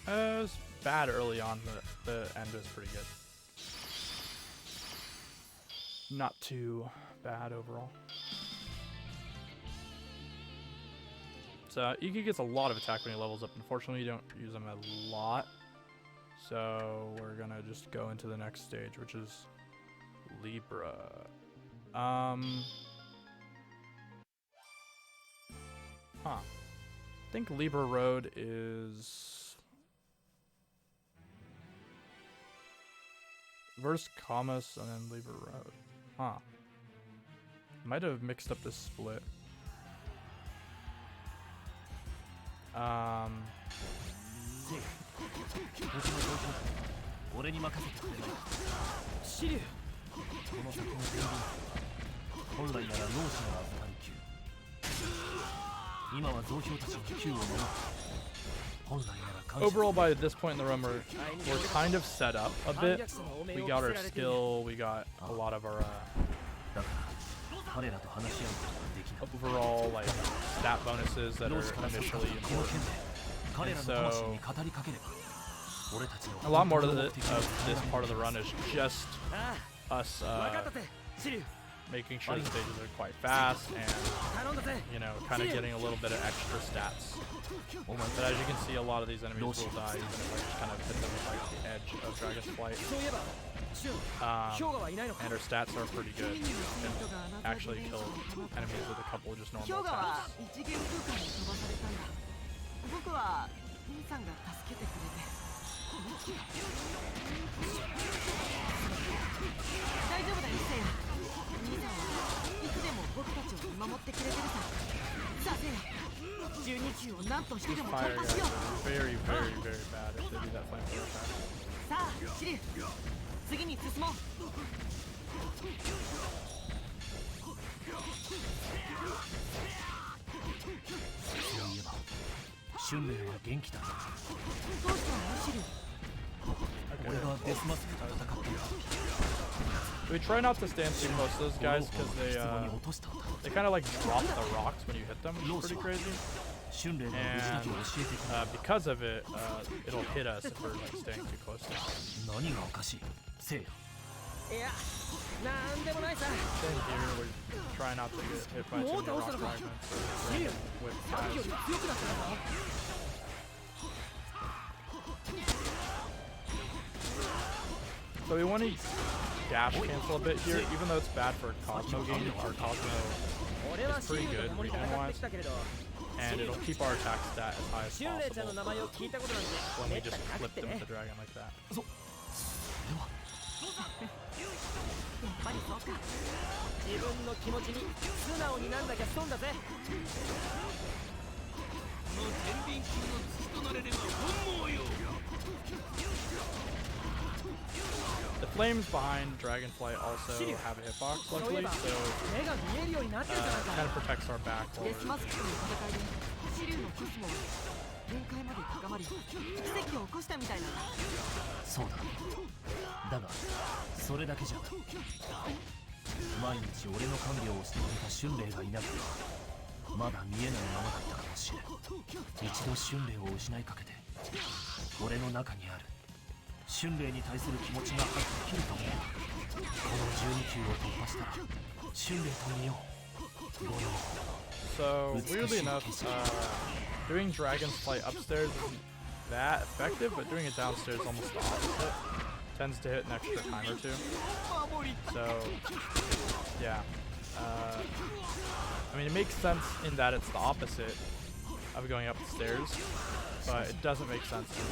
it was bad early on, but the end was pretty good. Not too bad overall. So Iki gets a lot of attack when he levels up. Unfortunately, you don't use him a lot. So we're gonna just go into the next stage, which is Libra. I think Libra Road is verse Kamas and then Libra Road. Might have mixed up this split. Overall, by this point in the run, we're kind of set up a bit. We got our skill, we got a lot of our overall like stat bonuses that are initially important. And so a lot more of this part of the run is just us making sure the stages are quite fast and, you know, kind of getting a little bit of extra stats. But as you can see, a lot of these enemies will die even if I just kind of hit them with like the edge of Dragon's Flight. And our stats are pretty good. You can actually kill enemies with a couple of just normal attacks. These fire guys are very, very, very bad if they do that flamethrower attack. We try not to stand too close to those guys because they kind of like drop the rocks when you hit them, which is pretty crazy. And because of it, it'll hit us if we're like staying too close to them. Same here, we try not to get hit by too many rock fragments with guys. So we want to dash cancel a bit here, even though it's bad for Cosmo game. Our Cosmo is pretty good regen-wise, and it'll keep our attack stat as high as possible when we just flip them with the dragon like that. The flames behind Dragonflight also have a hitbox, luckily, so kind of protects our back while デスマ we're スクとの戦いでシリュウのコスモが限界まで高まり奇跡を起こしたみたいな。そうだ。だがそれだけじゃ毎日俺の看病をしてくれた春麗がいなくてまだ見えないままだったかもしれん。一度春麗を失いかけて俺の中にある春麗に対する気持ちがはっきりと見えた。この12級を突破したら春麗と見よう。ご用 So, weirdly enough, doing Dragonflight upstairs isn't that effective, but doing it downstairs is almost the opposite. Tends to hit an extra time or two. So, yeah. I mean, it makes sense in that it's the opposite of going up the stairs, but it doesn't make sense in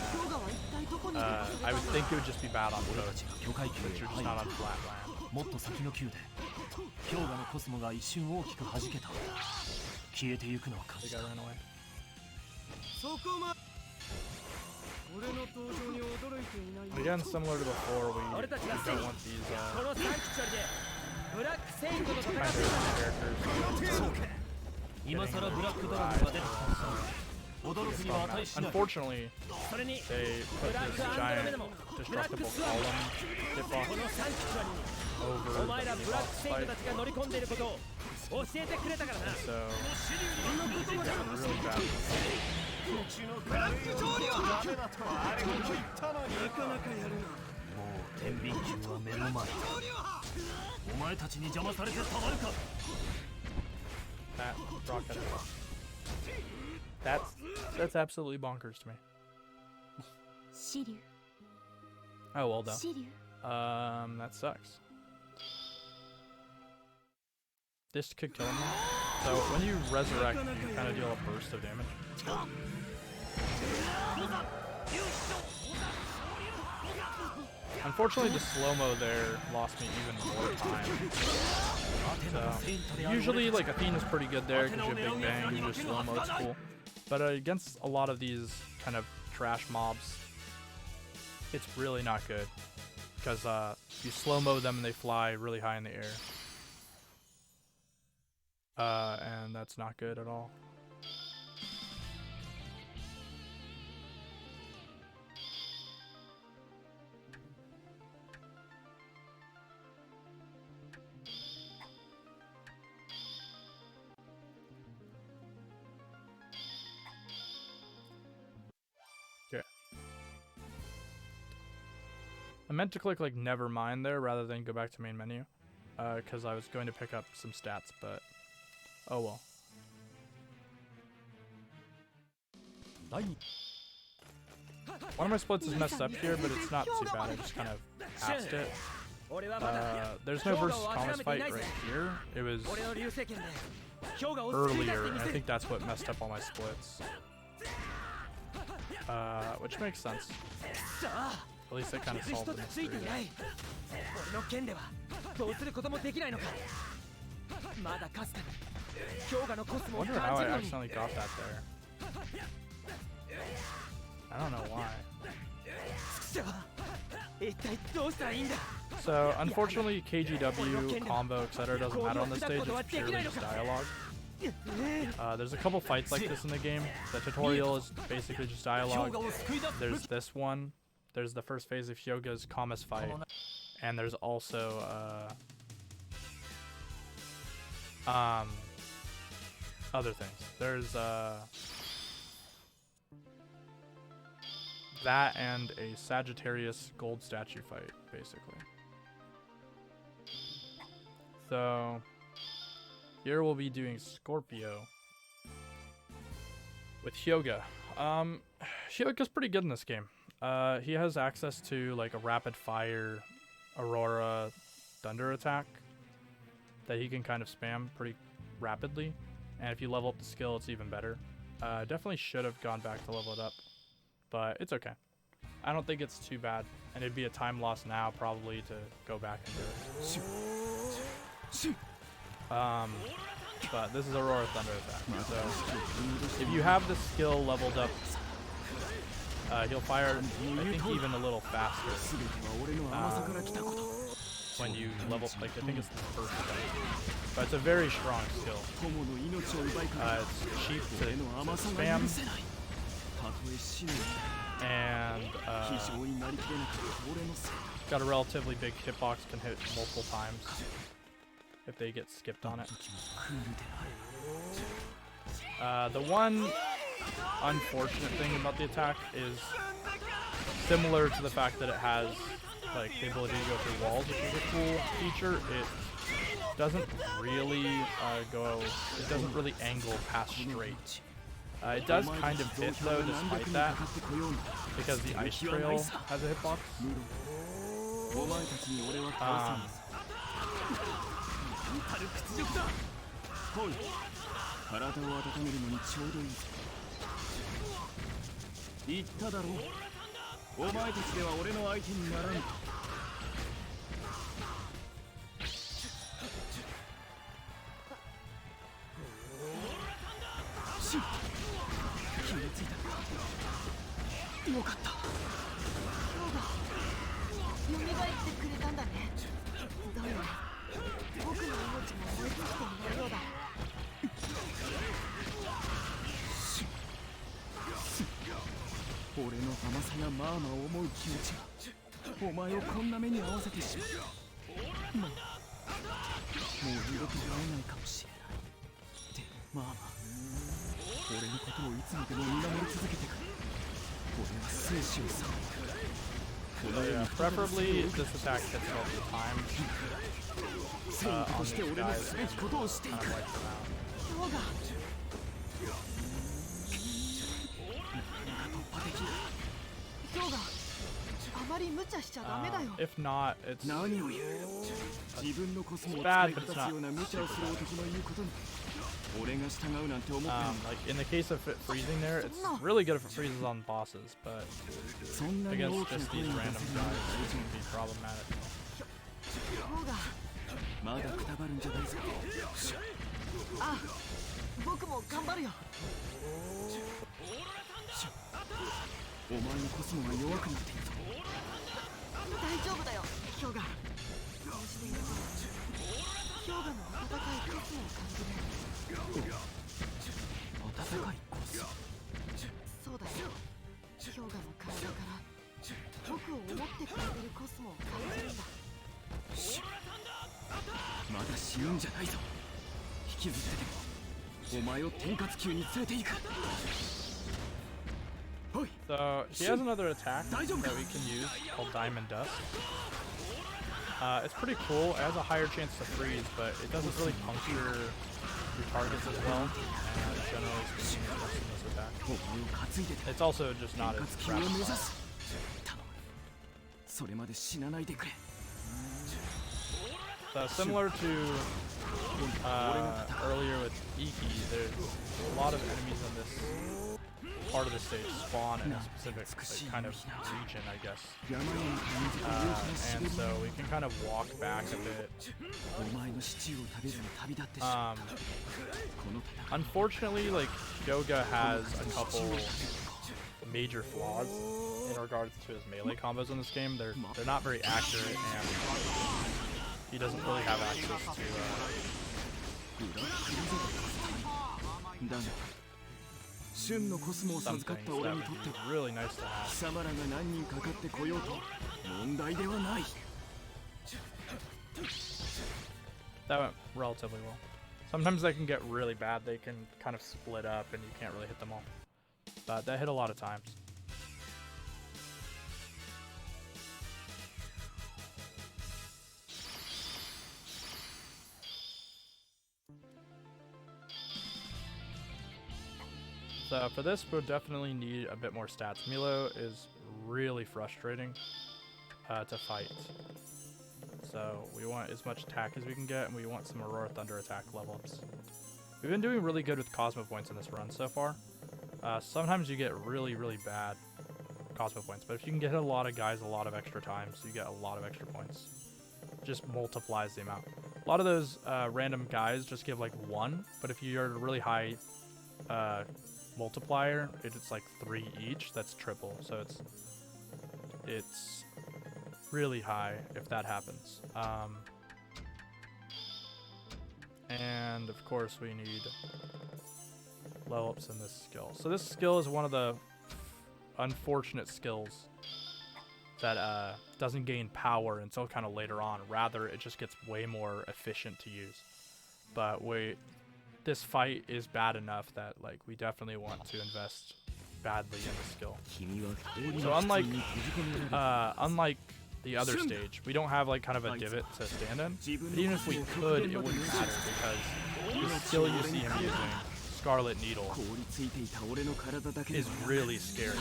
that. I would think it would just be bad on foot, but you're just not on flat land. もっと先の級で氷河のコスモが一瞬大きく弾けた。消えてゆくのを感 The じ guy た。 ran away. そこま俺の登場に驚いていない。 Again, similar to before, we don't want these このサンクチュアリでブラックセイントと戦 kind って of characters. そうか。今さらブラックドラゴンが出る。驚くには値しない。 Unfortunately, それに they put this giant destructible column hitbox このサンクチュアリに over お前ら the ブラック boss セイント fight, たちが乗り込んでいることを教えてくれたからな。 so really bad. ブラック調理はダメだとあれほど言ったのになかなかやるな。もう天秤級は目の前だ。お前たちに邪魔されてたまるか。 That rocket. That's absolutely bonkers to me. シリュ Oh well done. シリュ That sucks. This could kill him. So when you resurrect, you kind of deal a burst of damage. Unfortunately, the slow-mo there lost me even more time. So, usually, like, Athena's pretty good there because you have Big Bang, you do slow-mo, it's cool. But against a lot of these kind of trash mobs, it's really not good. Because you slow-mo them and they fly really high in the air. And that's not good at all. I meant to click like never mind there rather than go back to main menu, because I was going to pick up some stats, but oh well. One of my splits is messed up here, but it's not too bad. I just kind of passed it. There's no versus commas fight right here. It was earlier, and I think that's what messed up all my splits. Which makes sense. At least that kind of solved the mystery. 俺の剣ではどうすることもできないのか。まだかすかに氷河のコスモ I を wonder 感 how じ I るのに。 accidentally got that there. I don't know why. 一体どうしたらいいんだ。 So, unfortunately, KGW, combo, etc. doesn't matter on this stage, it's purely just dialogue. There's a couple fights like this in the game. The tutorial is basically just dialogue. There's this one. There's the first phase of Hyoga's Kama's fight. And there's also, other things. There's, that and a Sagittarius gold statue fight, basically. So, here we'll be doing Scorpio with Hyoga. Hyoga's pretty good in this game. He has access to like a rapid fire Aurora thunder attack that he can kind of spam pretty rapidly. And if you level up the skill, it's even better. Definitely should have gone back to level it up, but it's okay. I don't think it's too bad. And it'd be a time loss now probably to go back and do it. But this is Aurora Thunder attack. So if you have the skill leveled up He'll fire, I think, even a little faster when you level, like, I think it's the first attack. But it's a very strong skill. It's cheap to spam, and got a relatively big hitbox, can hit multiple times if they get skipped on it. The one unfortunate thing about the attack is similar to the fact that it has like the ability to go through walls, which is a cool feature. It doesn't really it doesn't really angle past straight. It does kind of hit though, despite that, because the ice trail has a hitbox. Yeah, preferably this attack hits multiple times on these guys and kind of wipes them out. If not, it's bad, but it's not super bad. Like in the case of it freezing there, it's really good if it freezes on bosses, but against just these random guys, it can be problematic. So he has another attack that we can use called Diamond Dust. It's pretty cool. It has a higher chance to freeze, but it doesn't really puncture your targets as well. And generally speaking, it's worse than this attack. It's also just not as rapid fire. So similar to earlier with Iki, there's a lot of enemies in this part of the stage spawn in a specific like, kind of region, I guess. And so we can kind of walk back a bit. Unfortunately, like Yoga has a couple major flaws in regards to his melee combos in this game. They're not very accurate, and he doesn't really have access to some things that would be really nice to have. That went relatively well. Sometimes they can get really bad. They can kind of split up and you can't really hit them all. But that hit a lot of times. So for this, we'll definitely need a bit more stats. Milo is really frustrating to fight. So we want as much attack as we can get, and we want some Aurora Thunder attack level ups. We've been doing really good with Cosmo points in this run so far. Sometimes you get really, really bad Cosmo points, but if you can get a lot of guys a lot of extra times, you get a lot of extra points. Just multiplies the amount. A lot of those random guys just give like 1, but if you're at a really high multiplier, it's like 3 each. That's triple, so it's really high if that happens. And of course we need level ups in this skill. So this skill is one of the unfortunate skills that doesn't gain power until kind of later on. Rather, it just gets way more efficient to use. But this fight is bad enough that like we definitely want to invest badly in the skill. So unlike the other stage, we don't have like kind of a divot to stand in. But even if we could, it wouldn't matter because the skill you see him using, Scarlet Needle, is really scary.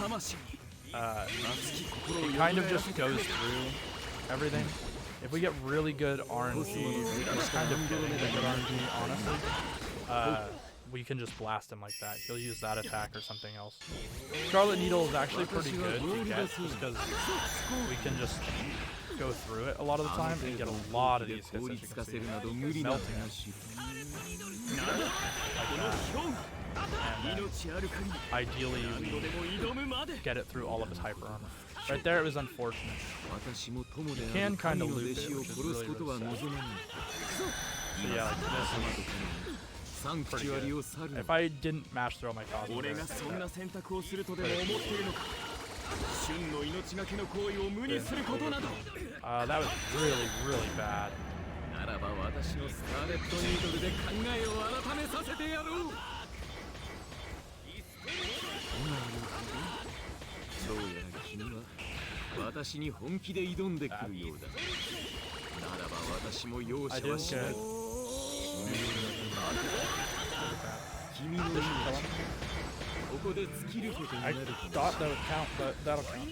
It kind of just goes through everything. If we get really good RNG, we're kind of getting good RNG, honestly, we can just blast him like that. He'll use that attack or something else. Scarlet Needle is actually pretty good to get just because we can just go through it a lot of the time and get a lot of these hits, as you can see. Melting it. Like that. And ideally, we get it through all of his hyper armor. Right there, it was unfortunate. You can kind of loop it, which is really, really sad. So yeah, like this is pretty good. If I didn't mash through all my costs, that was really, really bad. I did get I thought that would count, but that'll count.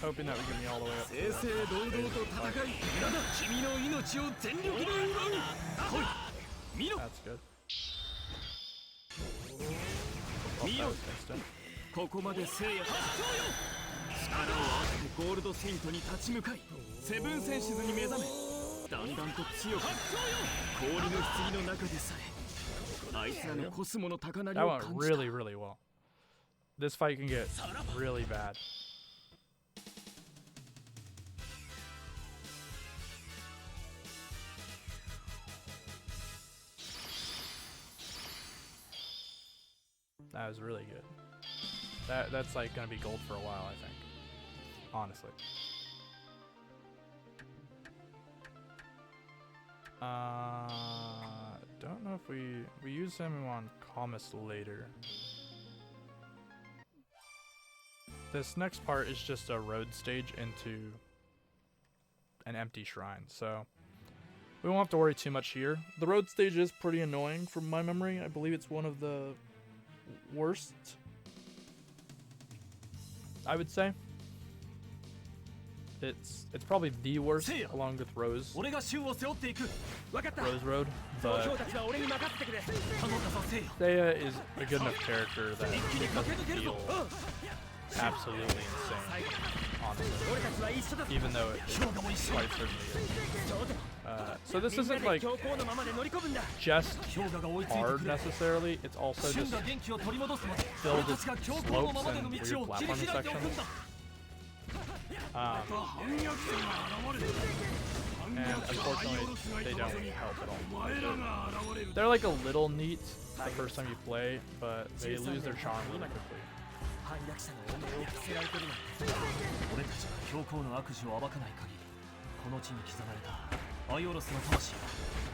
Hoping that would get me all the way up. That's good. Oh, that was instant. ここまで聖夜力を合わせてゴールドセイントに立ち向かいセブンセンシズに目覚めだんだんと強く氷の棺の中でさえあいつらのコスモの高鳴りを感じた。 That went really, really well. This fight can get really bad. That was really good. That's like gonna be gold for a while, I think. Honestly. Don't know if we use him on Comus later. This next part is just a road stage into an empty shrine, so we won't have to worry too much here. The road stage is pretty annoying from my memory. I believe it's one of the worst, I would say. It's probably the worst along with Rose Road, but Seiya is a good enough character that it doesn't feel absolutely insane, honestly, even though it quite certainly is. So this isn't like just hard necessarily, it's also just filled with slopes and weird platforming sections. And unfortunately, they don't help at all. They're like a little neat the first time you play, but they lose their charm really quickly.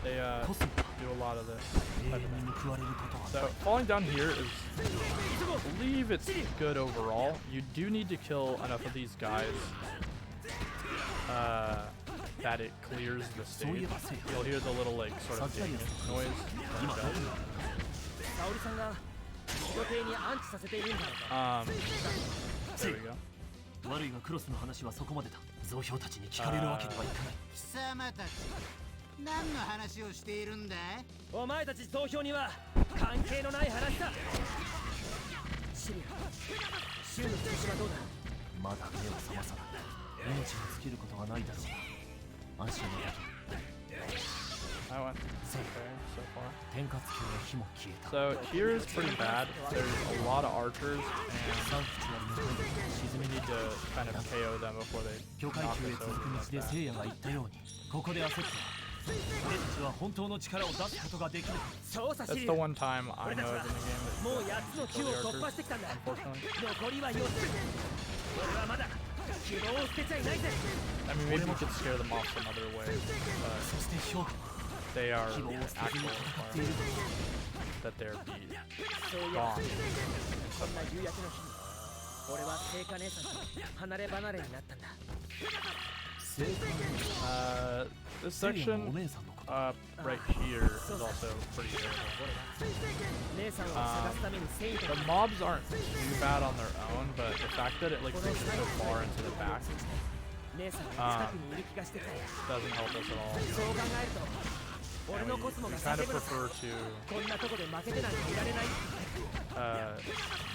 They do a lot of this. So falling down here is, I believe it's good overall. You do need to kill enough of these guys that it clears the stage. You'll hear the little like sort of ding noise. There we go. 悪いがクロスの話はそこまでだ。増票たちに聞かれるわけにはいかない。貴様たち、何の話をしているんだい？お前たち増票には関係のない話だ。シリア、瞬はどうだ。まだ目を覚まさない。命に尽きることはないだろうな。安心のだけ。 I went okay so far. 天下級の火も消えた。 So here is pretty bad. There's a lot of archers, and サンクチュアリの軍に沈 we め need to kind of KO them before they 巨海 knock 級へ us 続 over く like 道で that. 聖夜が言ったように、ここで焦っては俺たちは本当の力を出すことができない。操作 That's し the one time I know of in the game もう that 8つの you 級を kill the 突破 archers, してきたんだ。 unfortunately. 残りは4つ。俺はまだ希望を捨てちゃいないぜ。 I mean, maybe we could scare them off some other way, そ but して評価 they are 希望を捨てず actual に戦っている that they're be そういや gone. こんな夕焼けの日に俺は聖火姉さんと離れ離れになったんだ。 聖火 This 聖夜のお section 姉さんのこと right here is also pretty terrible. 姉さんを探すために聖火 The mobs aren't too bad on their own, but the fact that it like reaches so far into the back 姉さんが近くにいる気がしてきた。 doesn't help us at all. そう考えると俺 And の we コスモが kind 叫 of ぶのさ。 prefer to こんなとこで負けてなんかいられない。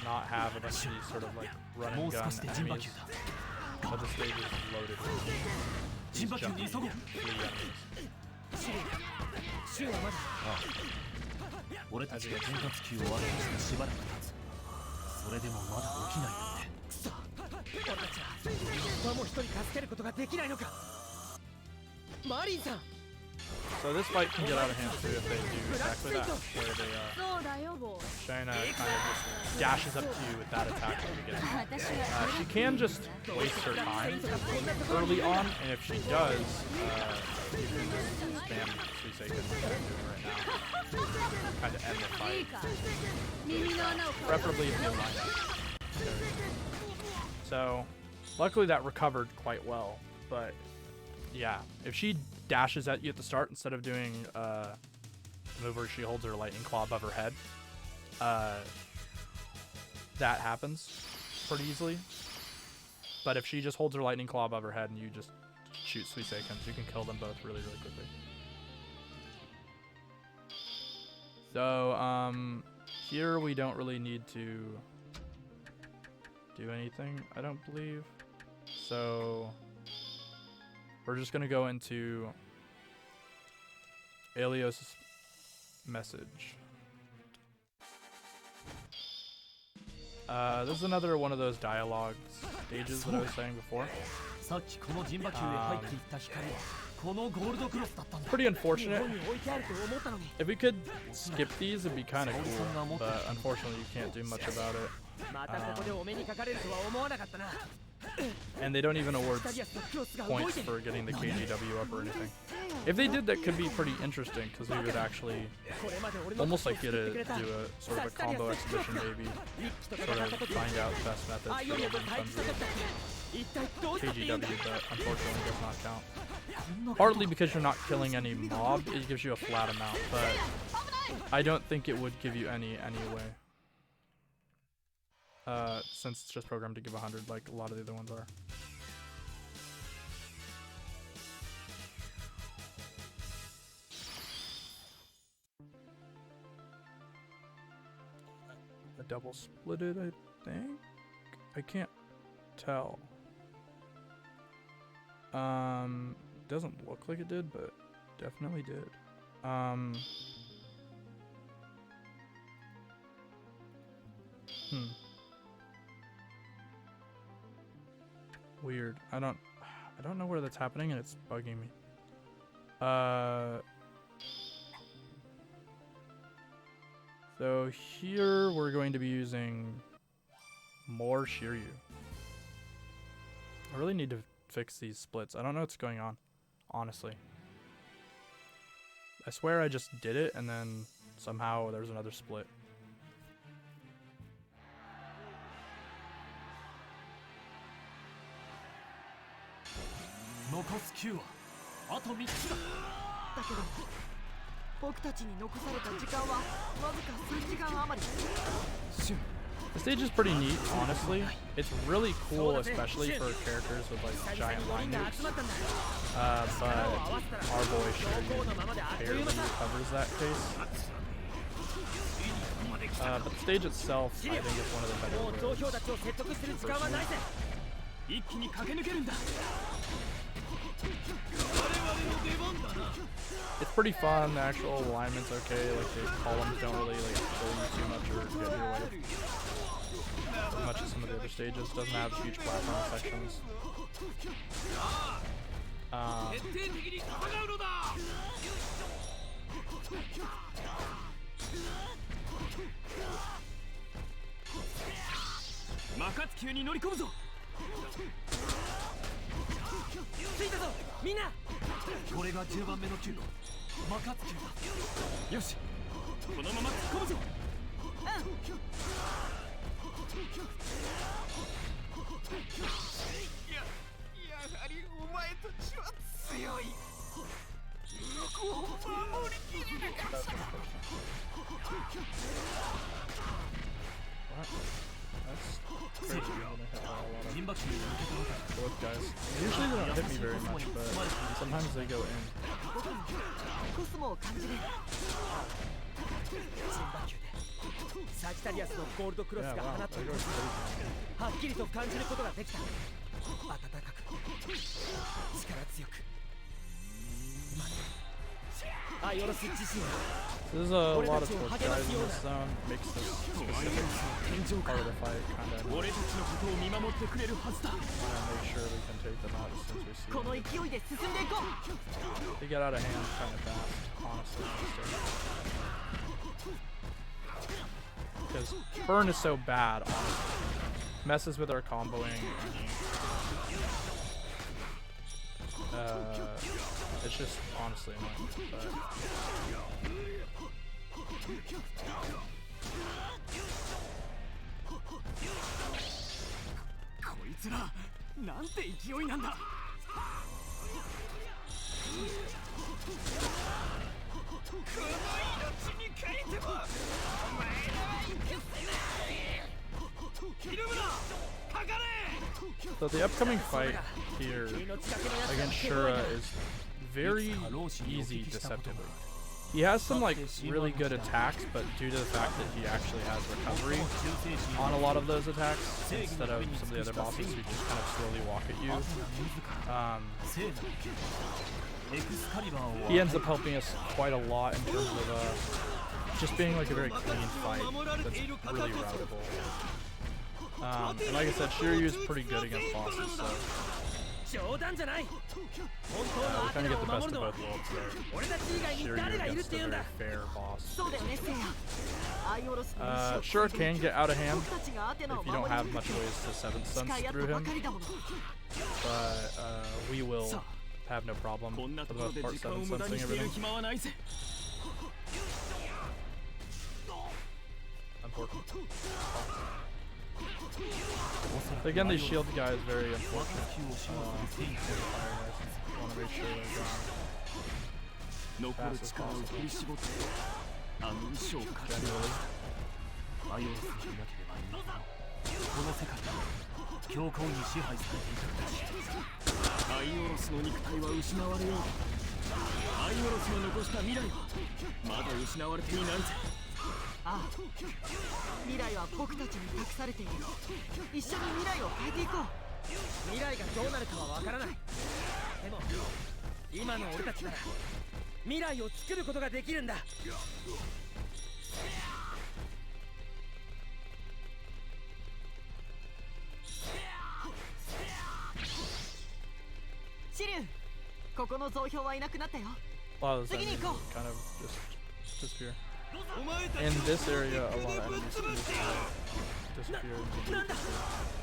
not have a bunch of these sort of like run も and う gun 少しで陣馬 enemies, 級だ。 but the stage is loaded with 陣 these 馬級に jumpy 急ごう。 flea enemies. シュウはまだ俺たちが天下級を後にしてしばらく経つ。それでもまだ起きないなんて。くそ。俺たちはどうも一人助けることができないのか。マリンさん。 So this fight can get out of hand too if they do exactly that, where they そうだよボー Shayna kind of just dashes up to you with that attack at the beginning. 私は She can just waste her time early on, and if she does, you can just spam Suiseiken like I'm doing right now. Kind of end the いい fight, か耳の穴を preferably if you line up. There we go. So, luckily that recovered quite well, but yeah, if she dashes at you at the start instead of doing the move where she holds her lightning claw above her head, that happens pretty easily. But if she just holds her lightning claw above her head and you just shoot Suiseikens, you can kill them both really, really quickly. So, here we don't really need to do anything, I don't believe. So, we're just gonna go into Aelios' message. This is another one of those dialogue stages that I was saying before. さっきこの陣馬級へ入っていった光はこのゴールドクロスだったんだ。 Pretty unfortunate. 日本に置いてあると思ったのに。 If we could skip these, it'd be kind of cool, but unfortunately you can't do much about it. またここでお目にかかれるとは思わなかったな。 And they don't even award スタリアスのクロスが動い points てる。 for getting the KGW up or anything. If they did, that could be pretty interesting, because we would actually これまで俺の almost like こと get を救ってくれ a た do a sort of a combo exhibition maybe, リッキと sort 戦 of った時 find out the best methods アイ for オリアと building 対峙した Thunder 時だ一体どうしたっていいん KGW, だ。 but unfortunately does not count. Partly because you're not killing any mob, it gives you a flat amount, but I don't think it would give you any anyway. Since it's just programmed to give 100 like a lot of the other ones are. A double splitted, I think? I can't tell. Doesn't look like it did, but definitely did. Weird. I don't know where that's happening, and it's bugging me. So here we're going to be using more Shiryu. I really need to fix these splits. I don't know what's going on, honestly. I swear I just did it and then somehow there's another split. The stage is pretty neat, honestly. It's really cool, especially for characters with like giant line nukes. But our boy Shiryu barely covers that case. But the stage itself, I think, is one of the better もう造 roads. 票たちを説得する時間はないぜ。一気に駆け抜けるんだ。我々の出番だな。 It's pretty fun. The actual alignment's okay. Like the columns don't really like kill you too much or get your way as much as some of the other stages. Doesn't have huge platform sections. 徹底的に戦うのだ。魔活球に乗り込むぞ。着いたぞみんな。これが10番目の球魔活球だ。よしこのまま突っ込むぞ。やはりお前たちは強い。こう守りきれなかった。 What? That's crazy. I'm gonna hit by a lot of both guys. Usually they don't hit me very much, but sometimes they go in. コスモを感じる。新馬球でサジタリアスのゴールドクロス Yeah, が wow. 放ったコ They go ス crazy. はっきりと感じることができた。温かく力強く。アイオロス自身は There's a lot of torch guys in this zone. Makes this specific part of the fight kind of 俺たちのことを見守ってくれるはずだ。 make sure we can take them out as soon as we see この them. 勢いで進んでいこう。 They get out of hand kind of fast, honestly. Because burn is so bad, honestly. Messes with our comboing. It's just honestly annoying. But こいつらなんて勢いなんだ。この命に変えてもお前らは行くせない。ひるむな。かかれ。 so the upcoming fight here against Shura is very easy deceptively. He has some like really good attacks, but due to the fact that he actually has recovery on a lot of those attacks instead of some of the other bosses who just kind of slowly walk at you, he ends up helping us quite a lot in terms of just being like a very clean fight that's really routable. And like I said, Shiryu is pretty good against bosses, so 冗談じゃない。本当 we のア kind テ of ナ get を the best 守 of るのは both worlds there. 俺たち以外に Shiryu 誰がいるっ against て a 言うん very だ。 fair boss. そうだよね、せいや。アイオロスの意志を Shura can get out of hand 僕たちがアテナを if you don't 守り have 抜 much く ways to seventh 誓 sense い合った through ば him, かりだもの。 but we will have no problem こんな for と the ころ most で part 時間を seventh 無駄に sensing している everything. 暇はないぜ。 Unfortunate. So again, these shield guys very unfortunate. Want to make sure they're gone 残る力を振り絞ってあの一生を勝ち generally. アイオロスにいなければいいのだ。この世界は強行に支配されていたのだ。アイオロスの肉体は失われよう。アイオロスの残した未来はまだ失われていないぜ。ああ、未来は僕たちに託されている。一緒に未来を変えていこう。未来がどうなるかはわからない。でも今の俺たちなら未来を作ることができるんだ。シリュウ、ここの増票はいなくなったよ。 A lot of those Seguini, enemies go. kind of just disappear. In this area, a lot of enemies just disappear. なんだ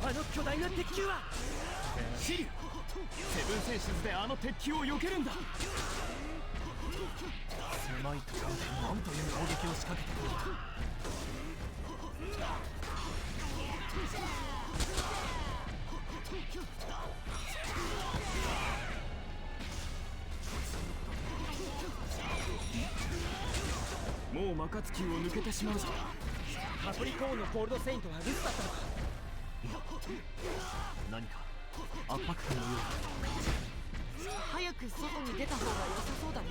あの巨大な鉄球は。 Vanish. シリュウ、セブンセンシズであの鉄球を避けるんだ。狭いところで何という攻撃を仕掛けてくるんだ。もう魔活球を抜けてしまうぞ。カプリコーンのゴールドセイントは留守だったのか。何か圧迫感のようだ。早く外に出た方が良さそうだね。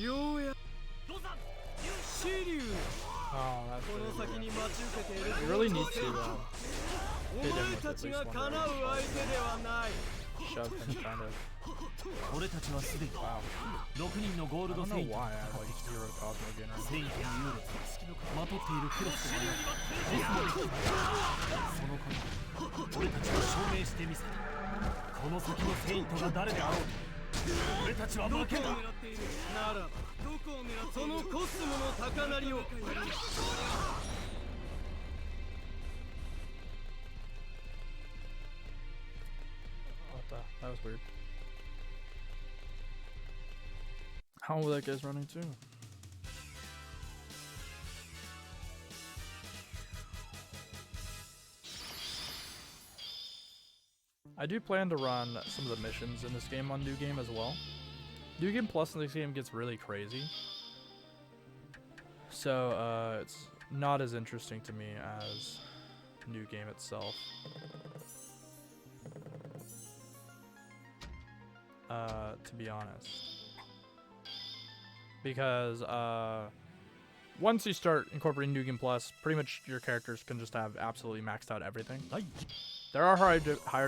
ようや支流 Oh, that's この really 先 weird. に待ち受けている You really need to お hit him 前 with た at ち least が one 叶う range 相手ではない shove him kind of. 俺たちはすでに Wow. 6人のゴー I ルド don't セ know イント why I like zero Cosmo Gainer. セイントの優劣まとっているクロスとはないコスモにそのこと俺たちは証明してみせるこの先のセイントが誰であろうと俺たちは負けだ狙っているならばどこを狙ってそのコスモの高鳴りを What the? That was weird. How old that guy's running too? I do plan to run some of the missions in this game on New Game as well. New Game Plus in this game gets really crazy. So, it's not as interesting to me as New Game itself. To be honest. Because, once you start incorporating New Game Plus, pretty much your characters can just have absolutely maxed out everything. There are higher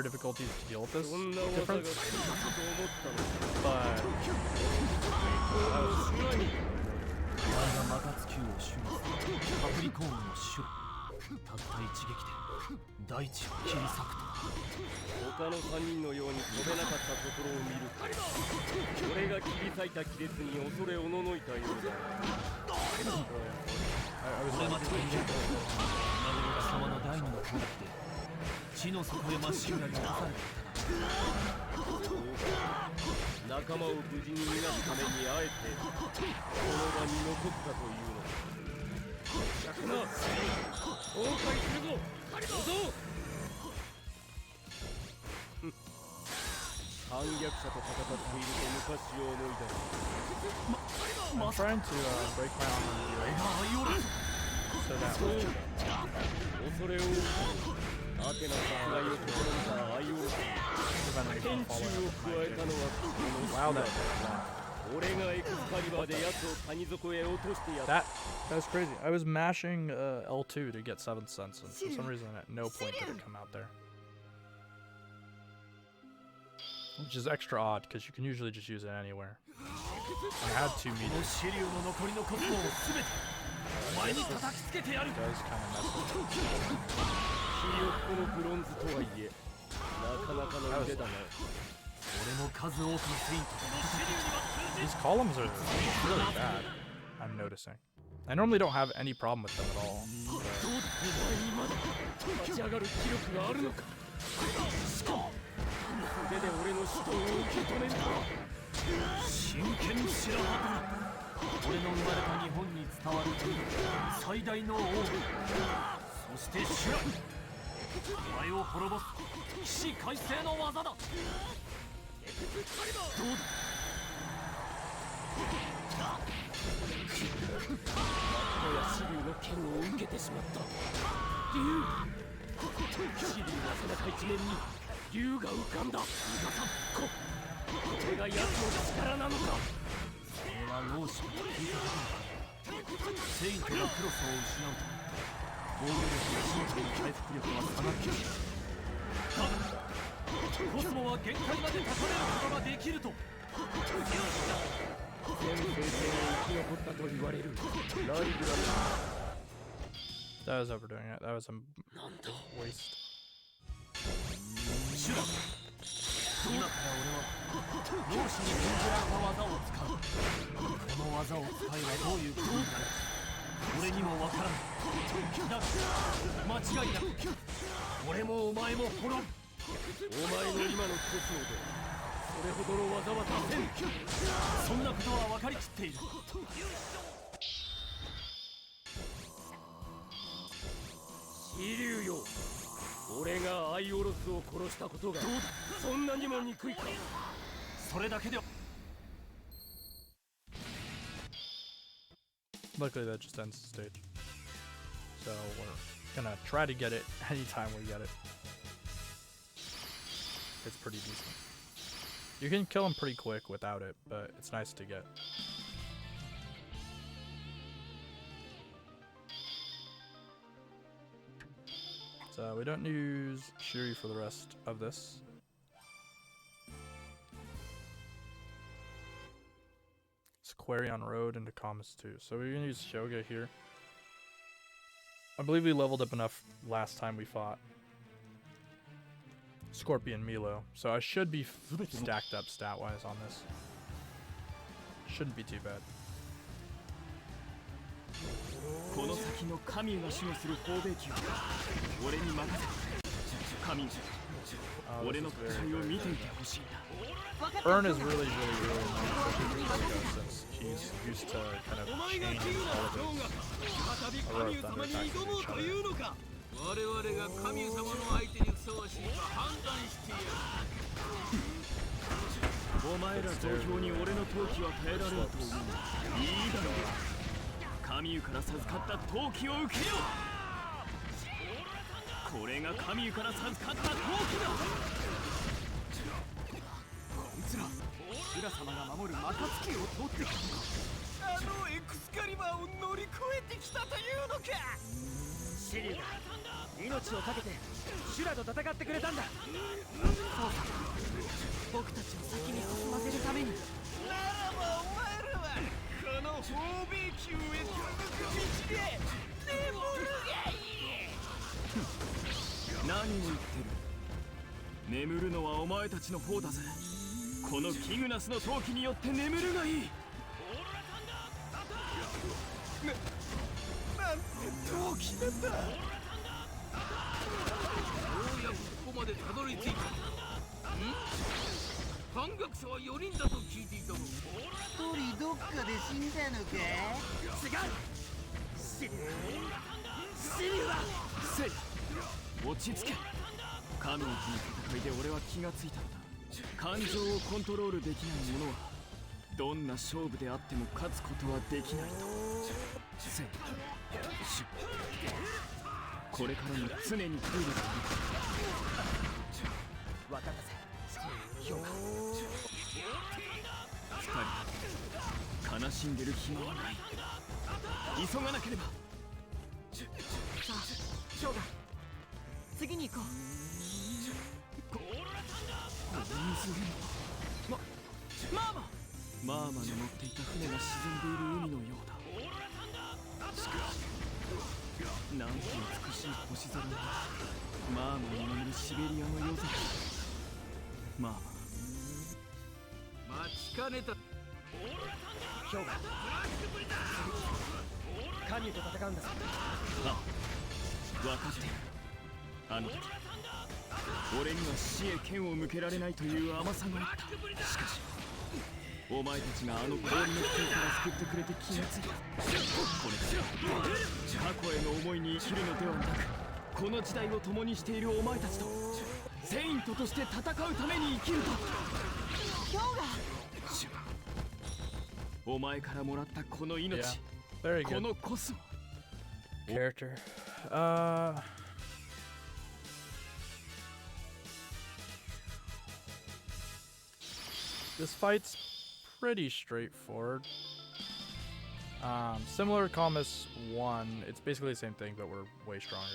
difficulties to deal with this difference, but お前がマカツ級を襲撃カプリコーンの修羅たった一撃で大地を切り裂くと他の3人のように飛べなかったところを見ると俺が切り裂いた亀裂に恐れおののいたようだ これまでの人々は貴様の第二の攻撃で地の底へまっしぐらに落とされていた仲間を無事に逃がすためにあえてこの場に残ったというのだ。シャクナ、崩壊するぞ。小僧。反逆者と戦っていると昔を思い出す。I'm trying to break my armor here so that 恐れ多くアテナ殺害を試みたアイオロス天柱を加えたのは wow, that 俺がエクスカリバーで奴を谷底へ落としてやった that's crazy. I was mashing L2 to get 7th sense, and for some reason at no point did it come out there. Which is extra odd, because you can usually just use it anywhere. And I had 2 meters. シリウの残りのコスモを全てお前に叩きつけてやる It does kind of mess with it. ひよっこのブロンズとはいえなかなかの腕だな俺も数多くのセイントと These columns are really bad, I'm noticing. I normally don't have any problem with them at all. どうだお前にまだ立ち上がる気力があるのかしかも腕で俺の指導を受け止める真剣に知らばと俺の生まれた日本に伝わる最大の王そして修羅お前を滅ぼす起死回生の技だどうだマやシリュウの剣を受けてしまった竜シリュウの背中一面に竜が浮かんだこれが奴の力なのかそれは老子に聞いたことだセイントがクロスを失うと防御力や身体の回復力は下がっているだがコスモは限界まで高めることができると全聖戦を生き残ったと言われるライブラ That was overdoing it. That was a waste. シュラ今から俺は老子に禁じられた技を使うこの技を使えばどういうことになる俺にもわからないだが間違いなく俺もお前も滅ぶお前の今のコスモでそれほどの技は出せんそんなことは分かりきっているシリュウよ俺がアイオロスを殺したことがそんなにも憎いかそれだけでは Luckily, that just ends the stage. So we're gonna try to get it anytime we get it. It's pretty decent. You can kill him pretty quick without it, but it's nice to get. we don't use Shuri for the rest of this. It's Quarion Road into Commas 2. So we're gonna use Shoga here. I believe we leveled up enough last time we fought Scorpion Milo. So I should be stacked up stat-wise on this. Shouldn't be too bad. この先の神が守護する宝兵器を俺に任せ神俺の戦いを見ていてほしいんだ Burn is really nice since he's used to kind of changing all of his heroic thunder attacks to each other. 我々が神様の相手にふさわしいか判断してやるお前ら同票に俺の闘気は耐えられると思ういいだろう神湯から授かった闘気を受けようこれが神湯から授かった闘気だこいつらシュラ様が守る暁を取ってきたのかあのエクスカリバーを乗り越えてきたというのかシリュウが命を懸けてシュラと戦ってくれたんだそうさ僕たちを先に進ませるためにならばお前らはこの宝兵球へ続く道で眠るがいい何を言ってる眠るのはお前たちの方だぜこのキグナスの闘気によって眠るがいいなんて闘気なんだようやくここまでたどり着いた反逆者は4人だと聞いていたぞ一人どっかで死んだのか違うシリュウだセイ落ち着け神の国の戦いで俺は気がついたんだ感情をコントロールできない者はどんな勝負であっても勝つことはできないとセイシュこれからも常にクールだ分かったぜ評価2人悲しんでる暇はない急がなければさあショウガ次に行こうこの水マーマの乗っていた船が沈んでいる海のようだしかしなんと美しい星空だマーマの眠るシベリアの夜空マーマ待ちかねたヒョウガ神と戦うんだぞあ分かっているあの時俺には死へ剣を向けられないという甘さがあったしかしお前たちがあの氷の危険から救ってくれて気がついたこれから過去への思いに生きるのではなくこの時代を共にしているお前たちとセイントとして戦うために生きるとヒョウガお前からもらったこの命、Very good. このコスモ Character. This fight's pretty straightforward. Similar to Commas 1, it's basically the same thing, but we're way stronger.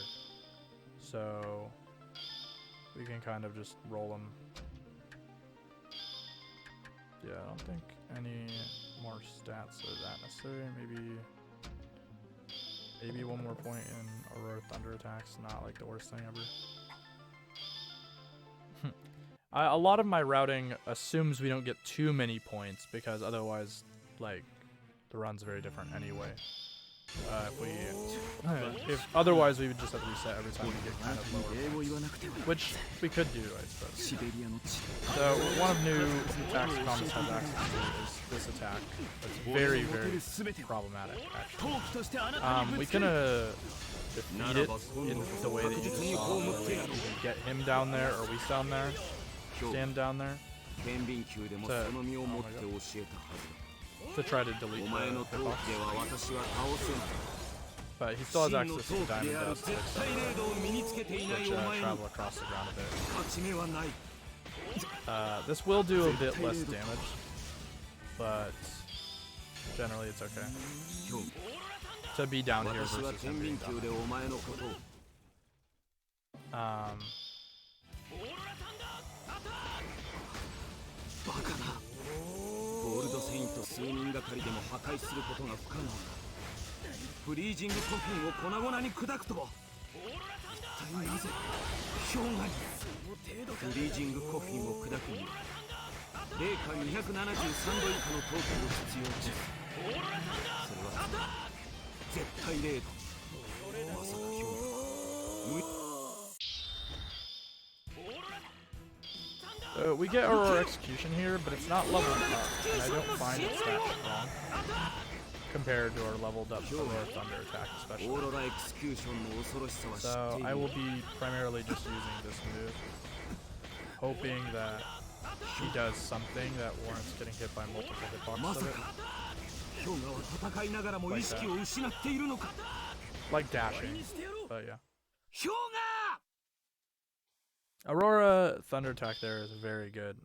So we can kind of just roll them. Yeah, I don't think any more stats are that necessary. Maybe one more point in Aurora Thunder attacks, not like the worst thing ever. A lot of my routing assumes we don't get too many points because otherwise, like, the run's very different anyway. If otherwise we would just have to reset every time we get kind of lower points, which we could do, I suppose. So one of new attacks Commas has access to is this attack. It's very, very problematic, actually. We can defeat it in the way that you just saw. We can get him down there or we stand down there to try to delete the hitbox. But he still has access to the diamond dust, which travel across the ground a bit. This will do a bit less damage, but generally it's okay to be down here versus him being down there. バカな。ゴールドセイント数人がかりでも破壊することが不可能だ。フリージングコフィンを粉々に砕くと、一体なぜ氷河に。フリージングコフィンを砕くには零下273度以下のトークンを必要です。それは絶対0度。まさか氷河。We get Aurora Execution here, but it's not leveled up, and I don't find it's that strong compared to our leveled up Aurora Thunder attack, especially. So I will be primarily just using this move, hoping that she does something that warrants getting hit by multiple hitboxes of it. Like dashing, but yeah. Aurora Thunder attack there is very good.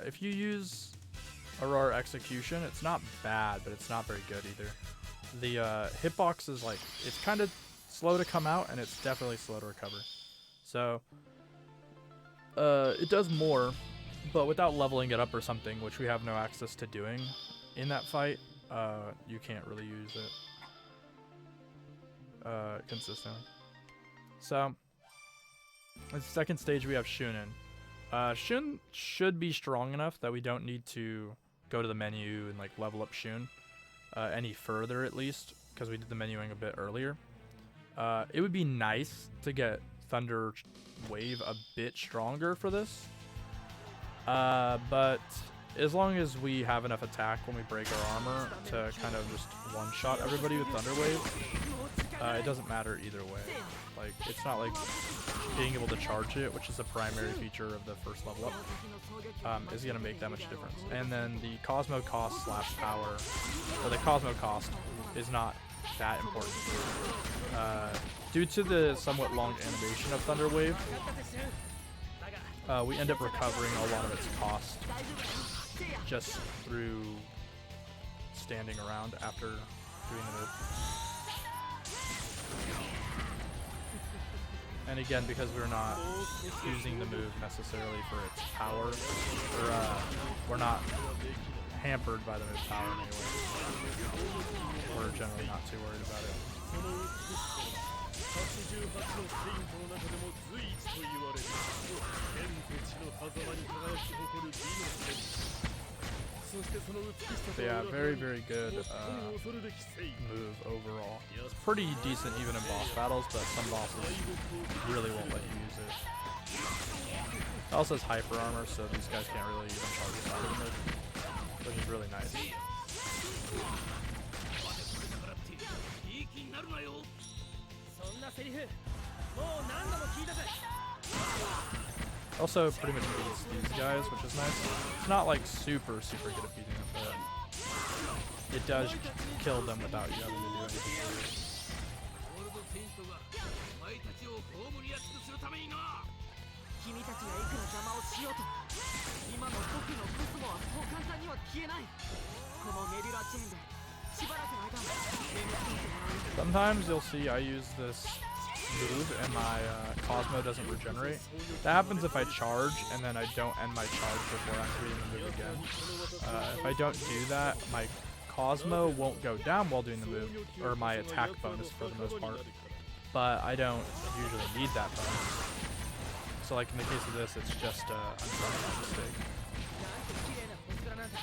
If you use Aurora Execution, it's not bad, but it's not very good either. The hitbox is like, it's kind of slow to come out, and it's definitely slow to recover. So, it does more, but without leveling it up or something, which we have no access to doing in that fight, you can't really use it consistently. So, in the second stage, we have Shunin. Shun should be strong enough that we don't need to go to the menu and like level up Shun any further, at least, because we did the menuing a bit earlier. It would be nice to get Thunder Wave a bit stronger for this, but as long as we have enough attack when we break our armor to kind of just one-shot everybody with Thunder Wave, it doesn't matter either way. Like, it's not like being able to charge it, which is a primary feature of the first level up, is going to make that much difference. And then the Cosmo cost / power, or the Cosmo cost, is not that important. Due to the somewhat long animation of Thunder Wave, we end up recovering a lot of its cost just through standing around after doing the move. And again, because we're not using the move necessarily for its power, we're not hampered by the move's power in any way. We're generally not too worried about it. So yeah, very, very good move overall. It's pretty decent even in boss battles, but some bosses really won't let you use it. It also has hyper armor, so these guys can't really even charge us out of it, which is really nice. Also pretty much beats these guys, which is nice. It's not like super good at beating them, but it does kill them without you having to do anything. Sometimes you'll see I use this move and my Cosmo doesn't regenerate. That happens if I charge and then I don't end my charge before activating the move again. If I don't do that, my Cosmo won't go down while doing the move, or my attack bonus for the most part, but I don't usually need that bonus. So like in the case of this, it's just an unfortunate mistake.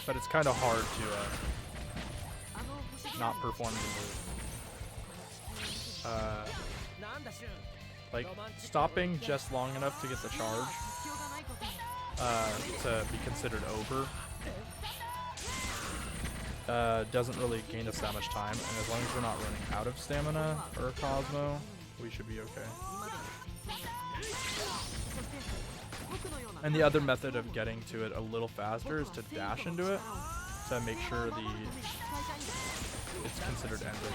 But it's kind of hard to not perform the move. Like stopping just long enough to get the charge to be considered over doesn't really gain us that much time, and as long as we're not running out of stamina or a Cosmo, we should be okay. And the other method of getting to it a little faster is to dash into it to make sure it's considered ended.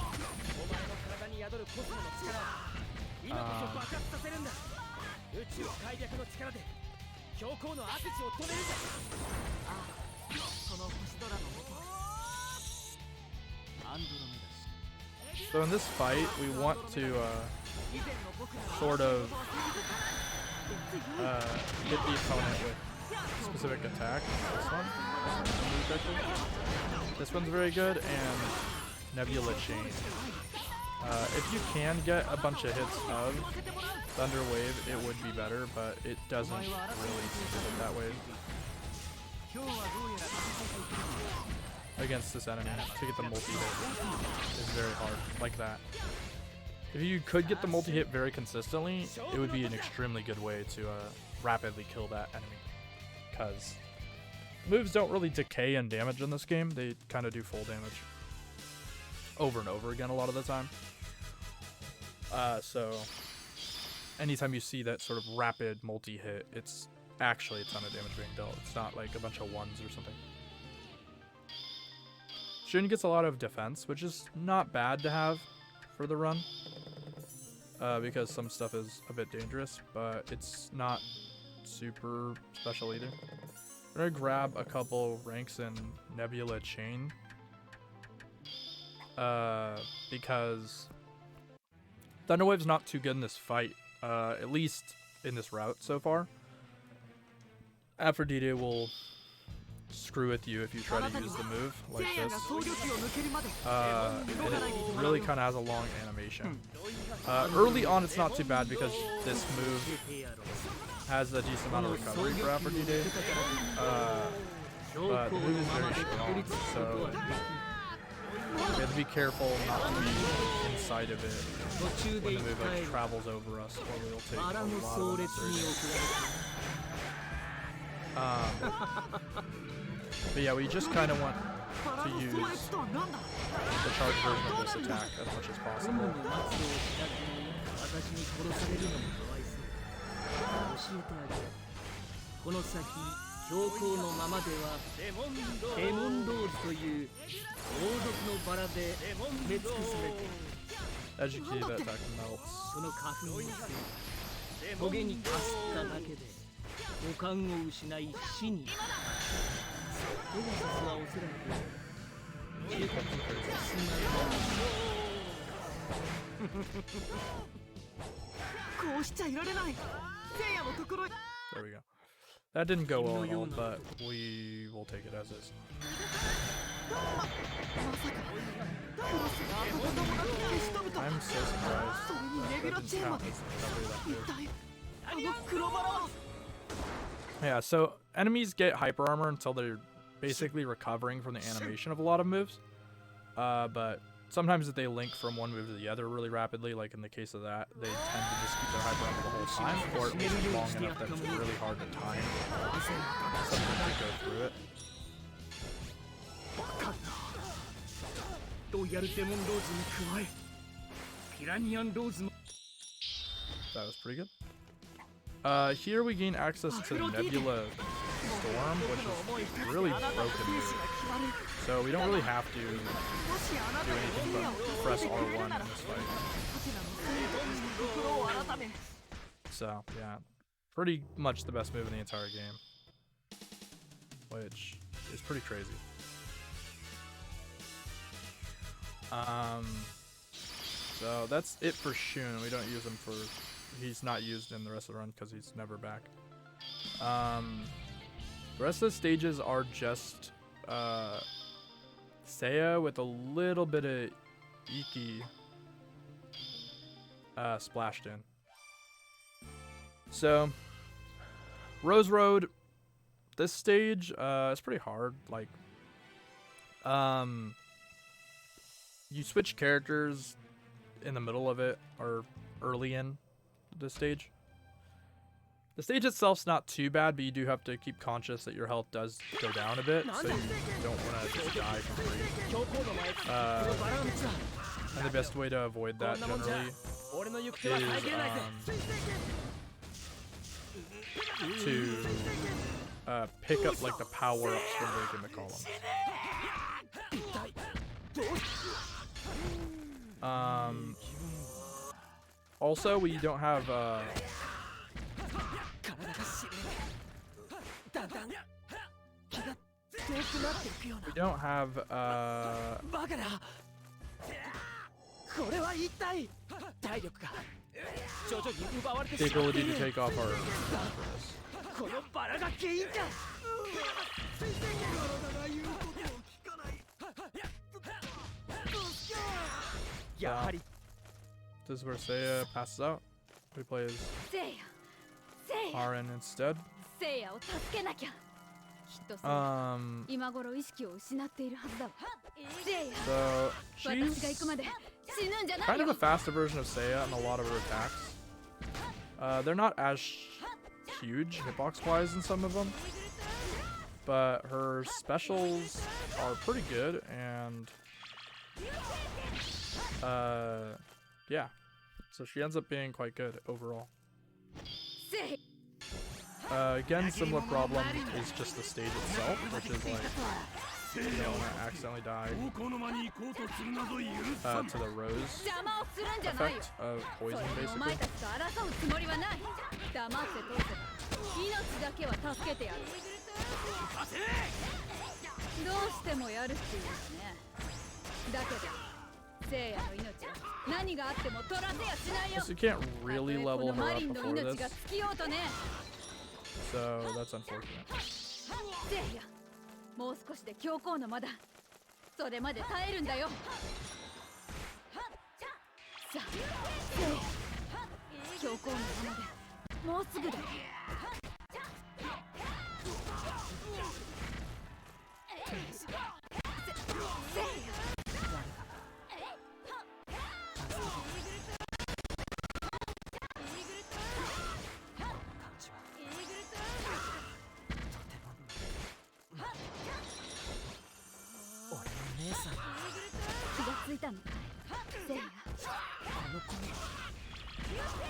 So in this fight, we want to sort of hit the opponent with specific attack. This one's very good, and Nebula Chain. If you can get a bunch of hits of Thunder Wave, it would be better, but it doesn't really do it that way. Against this enemy, to get the multi-hit is very hard, like that. If you could get the multi-hit very consistently, it would be an extremely good way to rapidly kill that enemy. Because moves don't really decay in damage in this game, they kind of do full damage. Over and over again a lot of the time. So anytime you see that sort of rapid multi-hit, it's actually a ton of damage being dealt. It's not like a bunch of ones or something. Shun gets a lot of defense, which is not bad to have for the run. Because some stuff is a bit dangerous, but it's not super special either. I'm gonna grab a couple ranks in Nebula Chain. Because Thunderwave's not too good in this fight, at least in this route so far. Aphrodite will screw with you if you try to use the move like this. And it really kind of has a long animation. Early on it's not too bad because this move has a decent amount of recovery for Aphrodite. But the move is very strong, so we have to be careful not to be inside of it when the move like travels over us, or we'll take a lot of unnecessary. But yeah, we just kind of want to use the charge version of this attack as much as possible. Educate that attack melts. There we go. That didn't go well at all, but we will take it as is. I'm so surprised that didn't happen. Yeah, so enemies get hyper armor until they're basically recovering from the animation of a lot of moves. But sometimes if they link from one move to the other really rapidly, like in the case of that, they tend to just keep their hyper armor the whole time, or at least long enough that it's really hard to time something to go through it. That was pretty good. Here we gain access to Nebula Storm, which is really broken move. So we don't really have to do anything but press R1 in this fight. So yeah, pretty much the best move in the entire game, which is pretty crazy. So that's it for Shun. We don't use him for, he's not used in the rest of the run because he's never back. The rest of the stages are just Seiya with a little bit of Iki splashed in. So Rose Road, this stage is pretty hard. Like you switch characters in the middle of it or early in this stage. The stage itself's not too bad, but you do have to keep conscious that your health does go down a bit, so you don't want to just die for free. And the best way to avoid that generally is to pick up like the power-ups from breaking the columns. Also, we don't have これは一体体力が徐々に奪われて The しまって ability い to る take off our for this. このバラが原因かやはり This is where Seiya passes out. We play as せいやせいや Aren instead. せいやを助けなきゃきっとそう 今頃意識を失っているはずだわせいや So 私が行くま she's で死ぬんじゃない kind よ of a faster version of Seiya in a lot of her attacks. They're not as huge hitbox wise in some of them, but her specials are pretty good, and yeah, so she ends up being quite good overall. せい Again, similar problem is just the stage itself, which is like you don't want to accidentally die 方向の間に行こうとするなど許さん to the rose 邪魔をするんじゃないよ effect of それ poison にお前 basically. たちと争うつもりはない黙って通せば命だけは助けてやるどうしてもやるっていうねだけどせいやの命は何があっても取らせやしないよ So you can't たと really えこ level の her マ up リンの before 命 this, が尽きようとね so that's unfortunate. せいやもう少しで強行の間だそれまで耐えるんだよさあせいや強行の間までもうすぐだよせいや 気がついたのかせいや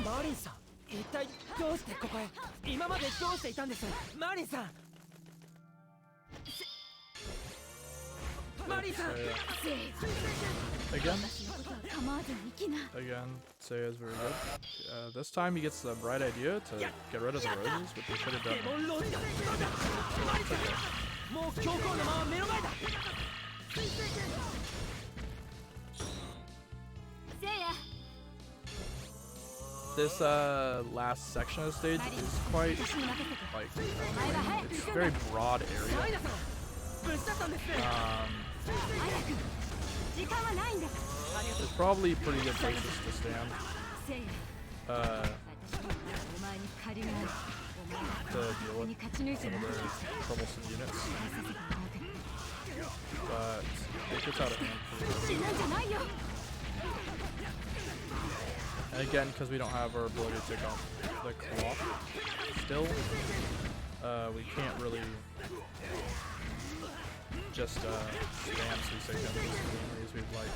マリンさん一体どうしてここへ今までどうしていたんですマリンさんマリンさん Seiya. せいや Again, 私のことは構わずに生きな again, Seiya is very good. This time he gets the bright idea to get rid of the roses, which he should have デ done. モンローズだマリンさんもう強行の間は目の前だ せいや This last section of the stage is quite like it's a very broad サイ area. ダさん無事だったんですね 時間はないんだ There's probably pretty good places to stand せいや uh, 私にお前に借りがあるお前 to は deal ここ with に勝ち抜いて some も of らう their troublesome units, 返させてもらうけど but it gets out of hand pretty 死ぬんじゃないよ And again, because we don't have our ability to take off the cloth still, we can't really just spam Suicide Gun as frequently as we'd like.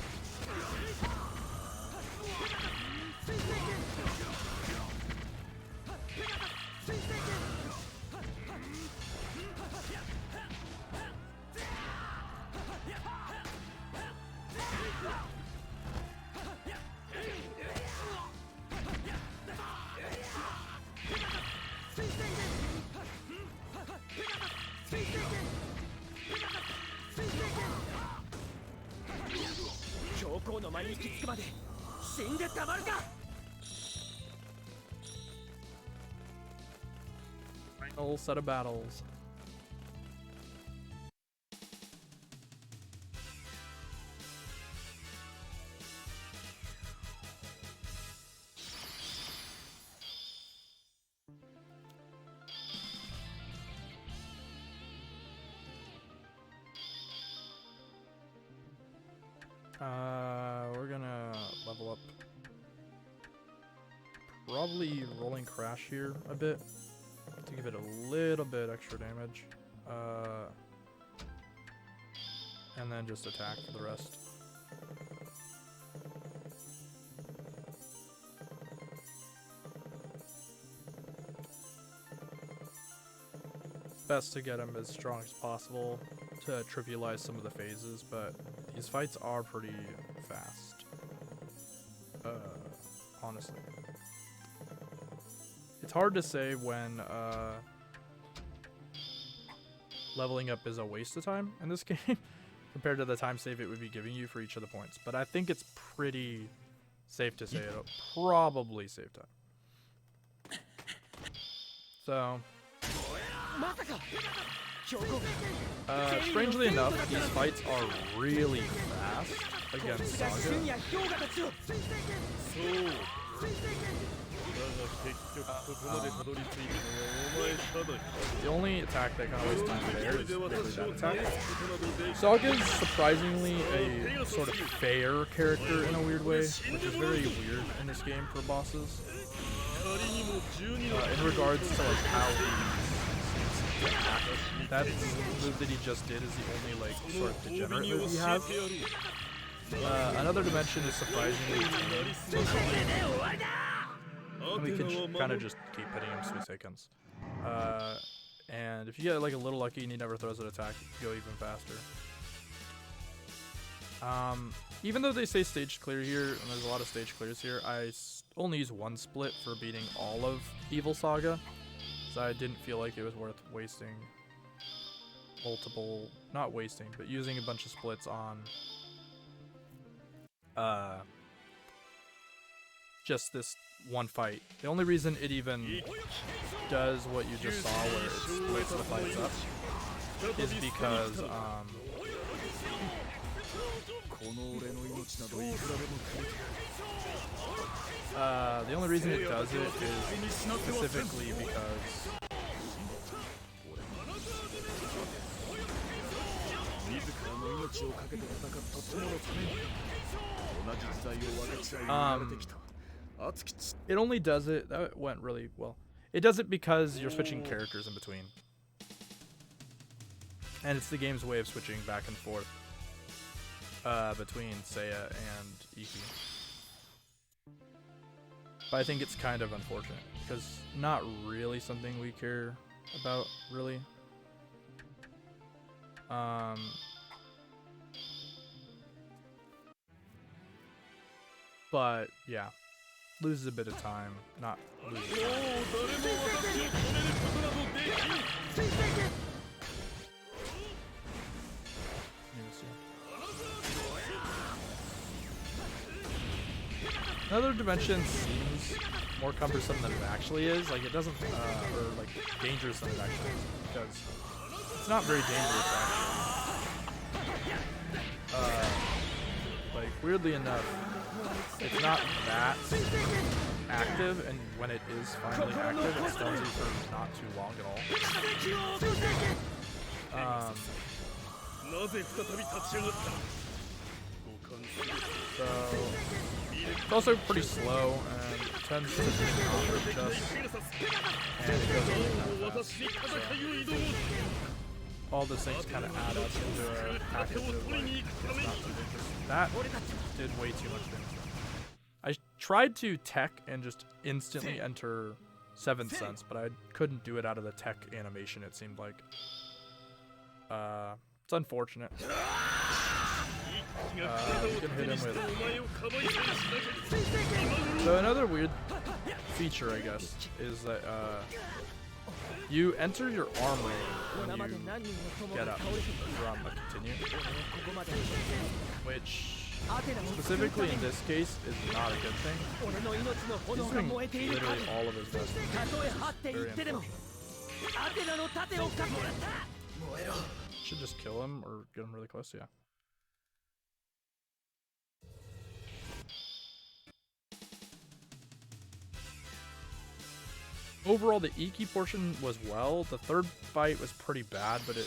Final set of battles. We're gonna level up. Probably rolling crash here a bit to give it a little bit extra damage. And then just attack for the rest. Best to get him as strong as possible to trivialize some of the phases, but these fights are pretty fast. Honestly. It's hard to say when leveling up is a waste of time in this game compared to the time save it would be giving you for each of the points, but I think it's pretty Safe to say it'll probably save time. So, strangely enough, these fights are really fast against Saga. The only attack that can always time there is basically that attack. Saga is surprisingly a sort of fair character in a weird way, which is very weird in this game for bosses. In regards to like how he act, that move that he just did is the only like sort of degenerate move he has. Another dimension is surprisingly and we can kind of just keep hitting him with seconds. And if you get like a little lucky and he never throws an attack, you go even faster. Even though they say stage clear here, and there's a lot of stage clears here, I only use one split for beating all of Evil Saga, so I didn't feel like it was worth wasting multiple, not wasting, but using a bunch of splits on just this one fight. The only reason it even does what you just saw, where it splits the fights up, is because the only reason it does it is specifically because it only does it, that went really well. It does it because you're switching characters in between. And it's the game's way of switching back and forth between Seiya and Iki. But I think it's kind of unfortunate, because not really something we care about, really. But yeah, loses a bit of time, not loses time. Another dimension seems more cumbersome than it actually is. Like it doesn't, or like dangerous than it actually is, because it's not very dangerous actually. Like weirdly enough, it's not that active, and when it is finally active, it stuns you for not too long at all. So it's also pretty slow, and it tends to just and it goes really kind of fast. So all those things kind of add up into a package of like, it's not too dangerous. That did way too much damage. I tried to tech and just instantly enter 7th Sense, but I couldn't do it out of the tech animation, it seemed like. It's unfortunate. You can hit him with... So another weird feature, I guess, is that you enter your arm rating when you get up from a continue, which specifically in this case is not a good thing. He's doing literally all of his best. Very unfortunate. Should just kill him or get him really close, yeah. Overall, the Iki portion was well. The third fight was pretty bad, but the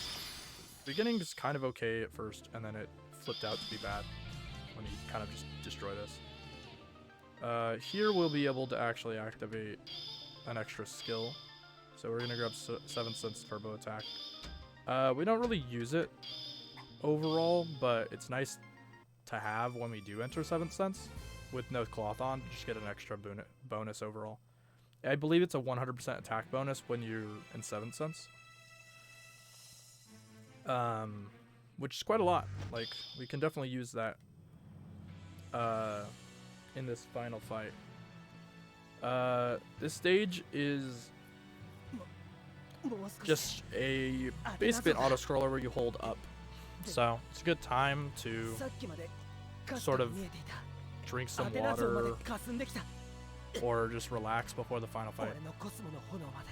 beginning is kind of okay at first, and then it flipped out to be bad when he kind of just destroyed us. Here we'll be able to actually activate an extra skill. So we're gonna grab 7th Sense Turbo Attack. We don't really use it overall, but it's nice to have when we do enter 7th Sense with no cloth on, to just get an extra bonus overall. I believe it's a 100% attack bonus when you're in 7th Sense. Which is quite a lot. Like, we can definitely use that in this final fight. This stage is just a basically an auto scroller where you hold up. So it's a good time to sort of drink ア some テナ像まで water 霞んできた or just relax before the final 俺 fight. のコスモの炎まで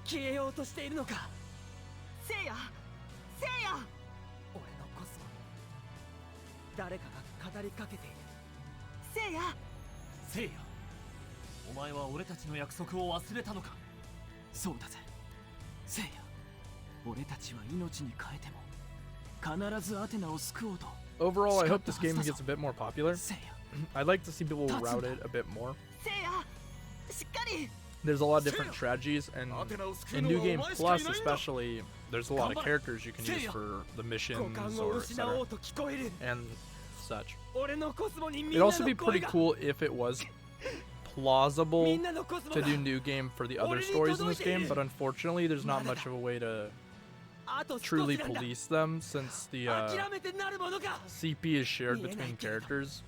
消えようとしているのかせいやせいや俺のコスモに誰かが語りかけているせいやせいや、お前は俺たちの約束を忘れたのか。そうだぜせいや俺たちは命に変えても必ずアテナを救おうと Overall, I hope this game gets a bit more popular. せいや I'd like to see people route it a bit more. せいやしっかり There's a lot of different strategies, and in New Game Plus especially, there's a lot of characters you can use for the 五 missions 感を or 失お etc. うと聞こえる and such. 俺のコスモにみん It'd な also の be 声 pretty が cool if it was み plausible んなのコスモ to が do New Game for the other stories in this game, but unfortunately, there's not much of a way to あと少 truly しなんだ police them since the 諦めてなるものか CP is shared between characters.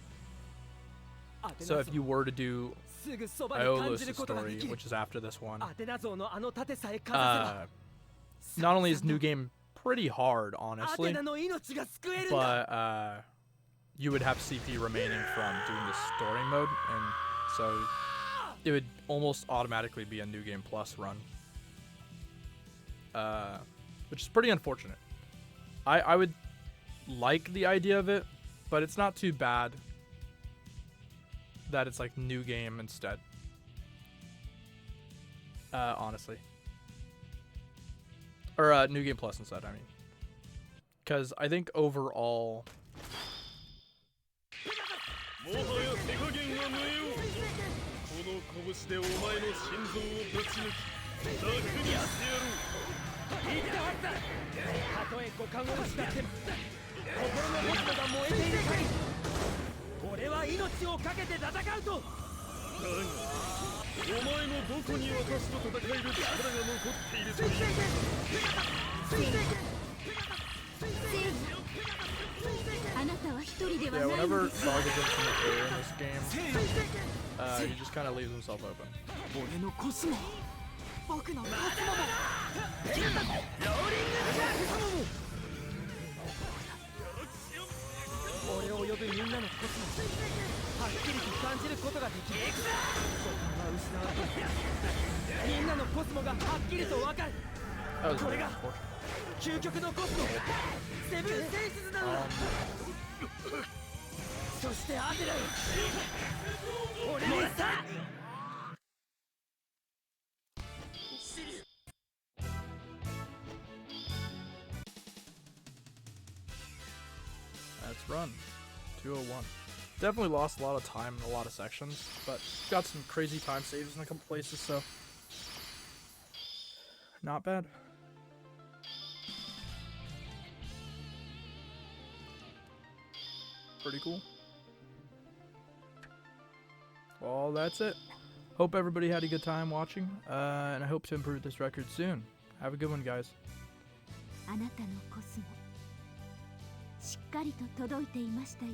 So if you were to do すぐそばに感じ Iola's ることがで story, きる which is after this one, アテナ像のあの盾さえかざ not only is New Game pretty hard, せばアテ honestly, ナの命が救えるんだ but you would have CP remaining from doing the story mode, and so it would almost automatically be a New Game Plus run, which is pretty unfortunate. I would like the idea of it, but it's not too bad that it's like New Game instead. Honestly. Or New Game Plus instead, I mean. Because I think overall... もはや手加減は無用この拳でお前の心臓をぶち抜き楽にしてやろう言ったはずだたとえ五感を失っても心のモストが燃えている限り俺は命を懸けて戦うとだがお前のどこに私と戦える力が残っているというあなたは一人では Yeah, ないの whenever です Saga gets in the clear in this game, he just kind of leaves himself open. 俺のコスモ僕のコスモもローリングコスモも俺を呼ぶみんなのコスモはっきりと感じることができる五感は失われてみんなのコスモがはっきりと分かる That was これ really が unfortunate. 究極のコスモセブンセンシズなのだそしてアデラよ俺にさ Let's run. 201. Definitely lost a lot of time in a lot of sections, but got some crazy time saves in a couple places, so not bad. Pretty cool. Well, that's it. Hope everybody had a good time watching, and I hope to improve this record soon. Have a good one, guys. あなたのコスモしっかりと届いていましたよ